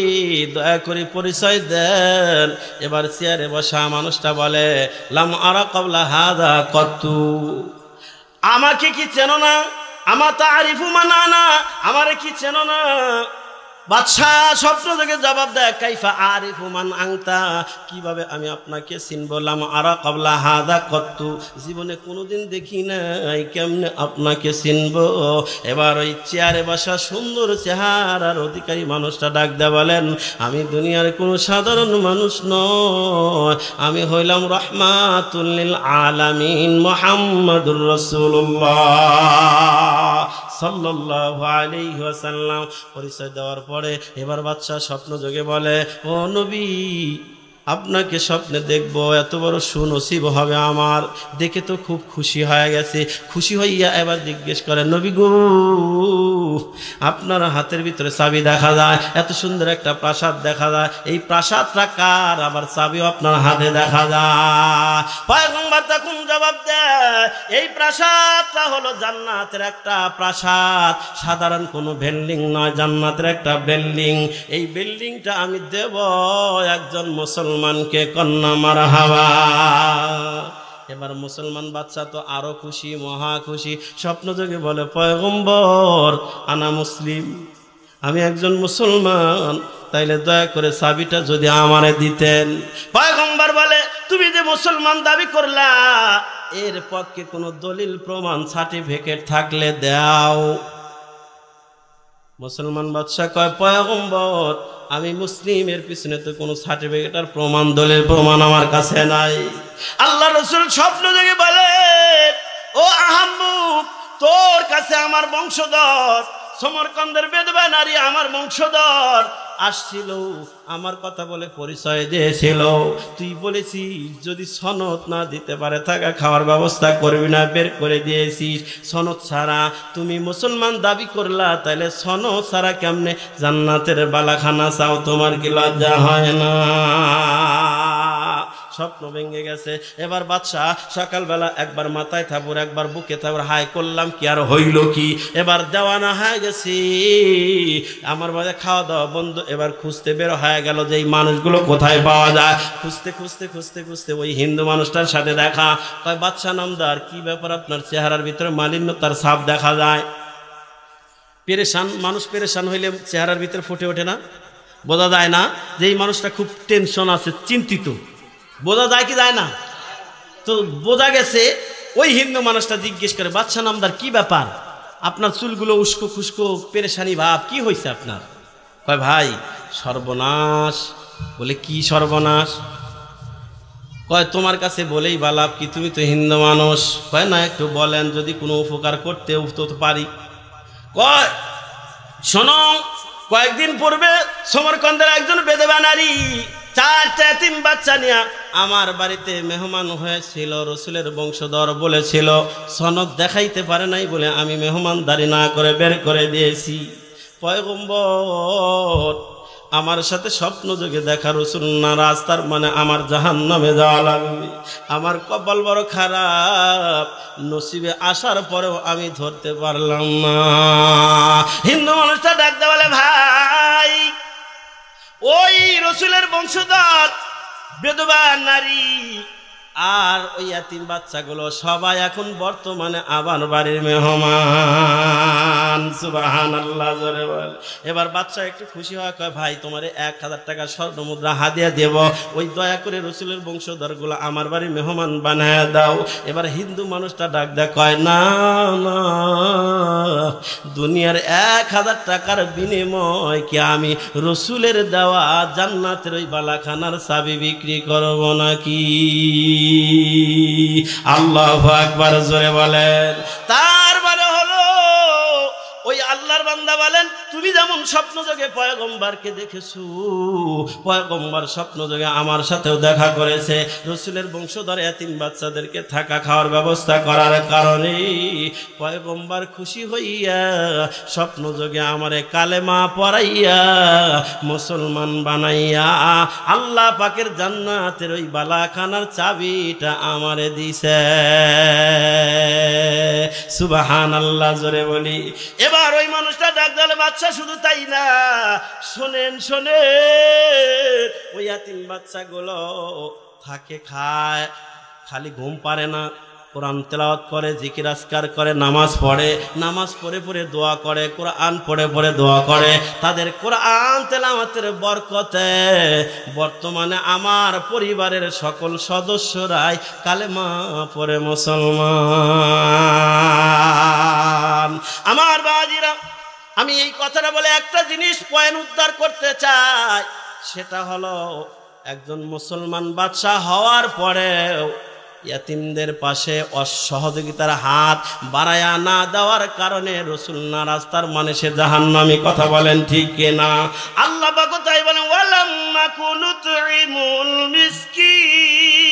দয়া করে পরিচয় দেন। এবার চেয়ারে বসা মানুষটা বলে, লাম আরা ক্বাবলা হাযা কত্তু, আমাকে কি চেনো না? আমা তারিফু মান আনা, আমারে কি চেনো না? বাদশাহ স্বপ্ন থেকে জবাব দেয়, কাইফা আরিফু মান আংতা, কিভাবে আমি আপনাকে চিনব? লাম আরা ক্বাবলা হাযা কত্তু, জীবনে কোনোদিন দেখি নাই, কেমনে আপনাকে চিনব? এবার ওই চেয়ারে বসা সুন্দর চেহারার অধিকারী মানুষটা ডাক দেয়া বলেন, আমি দুনিয়ার কোনো সাধারণ মানুষ নয়, আমি হইলাম রাহমাতুল লিল আলামিন মুহাম্মাদুর রাসূলুল্লাহ সাল্লাল্লাহু আলাইহি ওয়াসাল্লাম। পরিচয় দেওয়ার পরে এবার বাদশা স্বপ্ন যোগে বলে, ও নবী, আপনাকে স্বপ্নে দেখব, এত বড় সুনসিব হবে আমার, দেখে তো খুব খুশি হয়ে গেছে। খুশি হইয়া এবার জিজ্ঞেস করেন, নবী গো, আপনার হাতের ভিতরে চাবি দেখা যায়, এত সুন্দর একটা প্রাসাদ দেখা যায়, এই প্রাসাদটা কার? আবার চাবিও আপনার হাতে দেখা যায়। পয়গম্বর তখন জবাব দেয়, এই প্রাসাদটা হলো জান্নাতের একটা প্রাসাদ, সাধারণ কোনো বিল্ডিং নয়, জান্নাতের একটা বিল্ডিং। এই বিল্ডিংটা আমি দেব একজন মুসলমানকে, কন্যা মারহাবা। এবার মুসলমান বাচ্চা তো আরো খুশি, মহা খুশি, স্বপ্নযোগে বলে, পয়গম্বর, আনা মুসলিম, আমি একজন মুসলমান, তাইলে দয়া করে চাবিটা যদি আমারে দিতেন। পয়গম্বর বলে, তুমি যে মুসলমান দাবি করলা, এর পক্ষে কোনো দলিল প্রমাণ সার্টিফিকেট থাকলে দাও। মুসলমান বাদশা কয়, পয়গম্বর, আমি মুসলিমের পিছনে তো কোনো সার্টিফিকেট আর প্রমাণ, দলিল প্রমাণ আমার কাছে নাই। আল্লাহ রাসূল স্বপ্ন দেখে বলে, ও আহাম্মক, তোর কাছে আমার বংশধর, সমরকন্দের বিধবা নারী আমার বংশধর আসছিল, আমার কথা বলে পরিচয় দিয়েছিল, তুই বলেছিস যদি সনদ না দিতে পারে থাকা খাওয়ার ব্যবস্থা করবি না, বের করে দিয়েছিস। সনদ ছাড়া তুমি মুসলমান দাবি করলা, তাহলে সনদ ছাড়া কেমনে জান্নাতের বালাখানা চাও? তোমার কি লজ্জা হয় না? স্বপ্ন ভেঙে গেছে। এবার বাদশা সকালবেলা একবার মাথায় থাপুর, একবার বুকে থাপুর, হাই করলাম কি আর হইল কি? এবার দেওয়ানা হয়ে গেছি, আমার বাজে খাওয়া দাওয়া বন্ধ। এবার খুঁজতে বের হয়ে গেল যে এই মানুষগুলো কোথায় পাওয়া যায়। খুঁজতে খুঁজতে খুঁজতে খুঁজতে ওই হিন্দু মানুষটার সাথে দেখা। কয়, বাদশা নামদার, কি ব্যাপার, আপনার চেহারার ভিতরে মালিন্যতার ছাপ দেখা যায়। পেরেশান মানুষ, পেরেশান হইলে চেহারার ভিতরে ফুটে ওঠে না? বোঝা যায় না যে এই মানুষটা খুব টেনশন আছে, চিন্তিত? বোঝা যায় কি যায় না? তো বোঝা গেছে। ওই হিন্দু মানুষটা জিজ্ঞেস করে, বাদশা নামদার, কি ব্যাপার, আপনার চুলগুলো উস্কো খুস্কো, পেরেশানি ভাব, কি হয়েছে আপনার? কয়, ভাই সর্বনাশ। বলে, কি সর্বনাশ? কয়, তোমার কাছে বলেই বালাপ কি, তুমি তো হিন্দু মানুষ। কয়, না, একটু বলেন, যদি কোনো উপকার করতে তো পারি। কয় শোনো, কয়েকদিন পূর্বে সমরকন্দের একজন বেদবা নারী 4টা এতিম বাচ্চা নিয়ে আমার বাড়িতে মেহমান হয়েছিল। রসুলের বংশধর বলেছিল, সনদ দেখাইতে পারে নাই বলে আমি মেহমানদারি না করে বের করে দিয়েছি। পয়গম্বর আমার সাথে স্বপ্ন যোগে দেখা রসুল নারাজ, তার মানে আমার জাহান্নামে যাওয়া লাগবে। আমার কপাল বড় খারাপ, নসিবে আসার পরেও আমি ধরতে পারলাম না। হিন্দু মানুষটা ডাকতে বলে, ভাই ওই রসুলের বংশধর বেদবা নারী আর ওই এতিম বাচ্চাগুলো সবাই এখন বর্তমানে আবার বাড়ির মেহমান। সুবহানাল্লাহ জোরে বল। এবার বাচ্চা একটু খুশি হয়, কয় ভাই তোমারে 1000 টাকা স্বর্ণ মুদ্রা হাদিয়া দেব, ওই দয়া করে রসুলের বংশধরগুলো আমার বাড়ির মেহমান বানায় দাও। এবার হিন্দু মানুষটা ডাক দেয়, কয় না না, দুনিয়ার 1000 টাকার বিনিময় কি আমি রসুলের দেওয়া জান্নাতের ওই বালাখানার চাবি বিক্রি করব নাকি? আল্লাহু আকবার জোরে বলেন। তার মানে হলো ওই আল্লাহর বান্দা বলেন, তুমি যেমন স্বপ্ন যোগে পয়গম্বরকে দেখেছো, পয়গম্বর স্বপ্ন যোগে আমার সাথেও দেখা করেছে। রসুলের বংশধর এতিম বাচ্চাদেরকে থাকা খাওয়ার ব্যবস্থা করার কারণে পয়গম্বর খুশি হইয়া স্বপ্ন যোগে আমারে কালেমা পড়াইয়া মুসলমান বানাইয়া আল্লাহ পাকের জান্নাতের ওই বালাখানার চাবিটা আমারে দিছে। সুবহানাল্লাহ জোরে বলি। এবার ওই মানুষটা ডাক দিলে, বাচ্চা শুধু তাই না, শোনেন শোনেন, ওই এতিম বাচ্চাগুলো থাকে খায়, খালি ঘুম পারে না, কোরআন তেলাওয়াত করে, জিকির আজকার করে, নামাজ পড়ে, নামাজ পড়ে পড়ে দোয়া করে, কোরআন পড়ে পড়ে দোয়া করে। তাদের কোরআন তেলাওয়াতের বরকতে বর্তমানে আমার পরিবারের সকল সদস্যরাই কালেমা পড়ে মুসলমান। আমার বাজিরা, আমি এই কথাটা বলে একটা জিনিস পয়েন্ট উদ্ধার করতে চাই, সেটা হলো একজন মুসলমান বাদশা হওয়ার পরেও ইয়াতিমদের পাশে অসহযোগিতার হাত বাড়ায়া না দেওয়ার কারণে রসুল নারাজ, তার মানে সে জাহান্নামী। কথা বলেন ঠিক কিনা? আল্লাহ পাক তাই বলেন, ওয়ালাম্মা কুনুতুইমুল মিসকিন,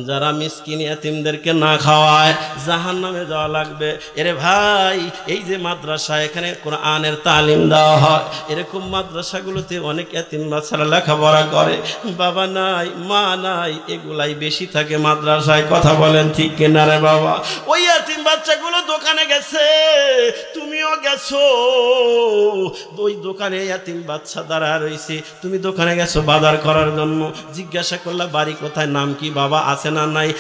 যারা মিসকিন ইয়াতিমদেরকে না খাওয়ায় জাহান্নামে যাওয়া লাগবে। এরে ভাই, এই যে মাদ্রাসা, এখানে কোরআনের তালিম দেওয়া হয়, এরকম মাদ্রাসাগুলোতে অনেক ইয়াতিম বাচ্চারা লেখাপড়া করে, বাবা নাই মা নাই, এগুলাই বেশি থাকে মাদ্রাসায়। কথা বলেন ঠিক কিনা রে বাবা? ওই ইয়াতিম বাচ্চাগুলো দোকানে গেছে, তুমিও গেছো, ওই দোকানে ইয়াতিম বাচ্চা দাঁড়া রয়েছে, তুমি দোকানে গেছো বাজার করার জন্য, জিজ্ঞাসা করলা বাড়ি কোথায়, নাম কি, বাবা আছে না নাই,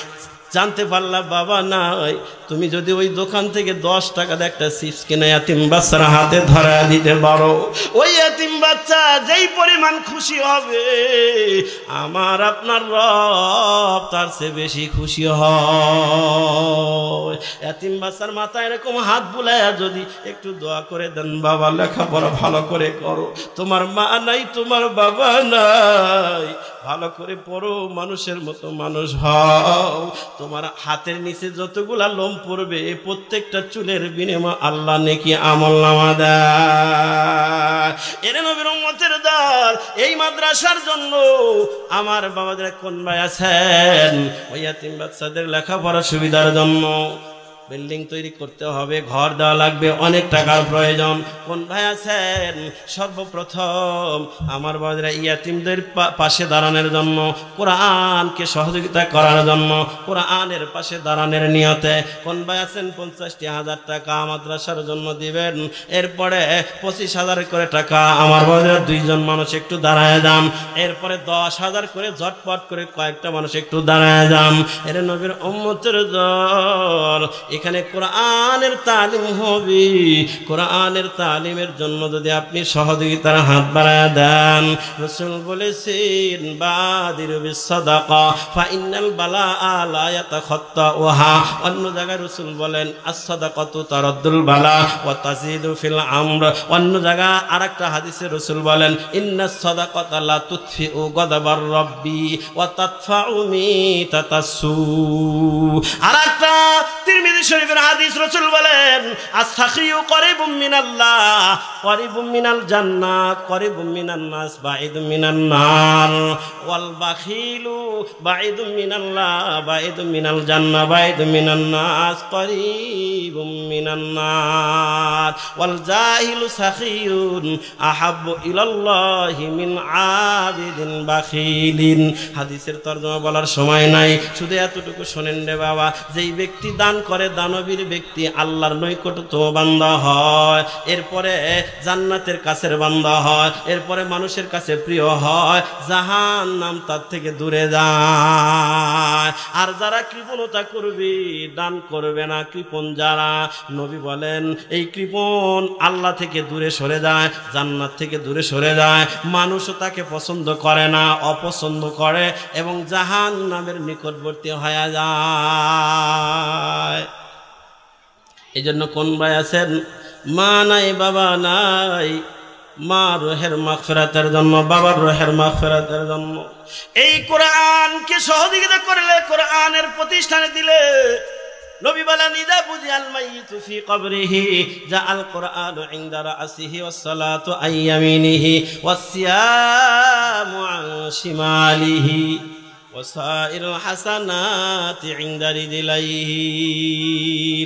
জানতে পারলা বাবা নাই। তুমি যদি ওই দোকান থেকে 10 টাকা একটা চিপস কিনে এতিম বাচ্চার হাতে ধরা দিতে পারো, ওই এতিম বাচ্চা যেই পরিমাণ খুশি হবে, আমার আপনার রব তার চেয়ে বেশি খুশি হয়। এতিম বাচ্চার মাথায় এরকম হাত বুলাইয়া যদি একটু দোয়া করে দেন, বাবা লেখাপড়া ভালো করে করো, তোমার মা নাই তোমার বাবা নাই, ভালো করে পড়ো, মানুষের মতো মানুষ হও, তোমার হাতের নিচে যতগুলা লোম পড়বে প্রত্যেকটা চুলের বিনিময়ে আল্লাহ নেকি আমলনামা দেয়। এর নবীর উম্মতের দল, এই মাদ্রাসার জন্য আমার বাবাদের কোন ভাই আছেন, ওই এতিম বাচ্চাদের লেখাপড়ার সুবিধার জন্য বিল্ডিং তৈরি করতে হবে, ঘর দেওয়া লাগবে, অনেক টাকার প্রয়োজন। কোন ভাই আছেন সর্বপ্রথম আমার বাবারা ইয়াতিমদের পাশে দাঁড়ানোর জন্য, কোরআনকে সহযোগিতা করার জন্য, কোরআনের পাশে দাঁড়ানোর নিয়তে কোন ভাই আছেন 50,000 টাকা মাদ্রাসার জন্য দিবেন? এরপরে 25,000 করে টাকা আমার বাবারা 2 জন মানুষ একটু দাঁড়ায় যান, এরপরে 10,000 করে ঝটপট করে কয়েকটা মানুষ একটু দাঁড়ায় যান। এর নবীর উম্মতের দল, এখানে কোরআনের তালিম হবে। কোরআনের তালিমের জন্য যদি আপনি সহযোগিতার হাত বাড়ায় দেন, রাসূল বলেছেন বাদিরু বিসসাদাকা ফাইনাল বালাআ লা ইয়াতাখাত্তাউহা। অন্য জায়গায় রাসূল বলেন আস-সাদাকাতু তারাদ্দুল বালা ওয়া তাজিদু ফিল আমর। অন্য জায়গায় আরেকটা হাদিসে রাসূল বলেন ইন্নাস সাদাকাতা লা তুতফিউ গাদাবার রাব্বি ওয়া তাদফাউ মিতাতাসসু। আরেকটা তিরমিজি শরীফের হাদিস রাসূল বলেন আস-সাখিয়ু করিবুম মিনাল্লাহ করিবুম মিনাল জান্নাহ করিবুম মিনান নাস বাঈদুম মিনান নার ওয়াল বাখিলু বাঈদুম মিনাল্লাহ বাঈদুম মিনাল জান্নাহ বাঈদুম মিনান নাস করিবুম মিনান নার ওয়াল জাহিলু সাখিয়ুন আহাব্বু ইলাল্লাহি মিন আবিদিন বাখিলিন। হাদিসের তরজমা বলার সময় নাই, শুধু এতটুকু শোনেন রে বাবা, যেই ব্যক্তি দান করে দানবীর ব্যক্তি আল্লাহর নৈকটতম বান্দা হয়, এরপরে জান্নাতের কাছের বান্দা হয়, এরপরে মানুষের কাছে প্রিয় হয়, জাহান্নাম তার থেকে দূরে যায়। আর যারা কৃপণতা করবে, দান করবে না, কৃপণ যারা, নবী বলেন এই কৃপণ আল্লাহ থেকে দূরে সরে যায়, জান্নাত থেকে দূরে সরে যায়, মানুষও তাকে পছন্দ করে না, অপছন্দ করে এবং জাহান্নামের নিকটবর্তী হয়ে যায়। এই জন্য কোন ভাই আছেন মা নাই বাবা নাই, মা রুহের মাগফিরাতের জন্য, বাবার রুহের মাগফিরাতের জন্য এই কোরআনকে সহযোগিতা করলে, কোরআনের প্রতিষ্ঠানে দিলে, নবী বলেন ইদা বুদিয়াল মাইয়িতু ফি কবরিহি জাআল কুরআনু ইনদা রাসিহি ওয়াস সালাতু আইয়ামিনিহি ওয়াস সিয়ামু আন শিমালিহি ওয়া সাইরুল হাসানাতি ইনদা রিজলাইহি।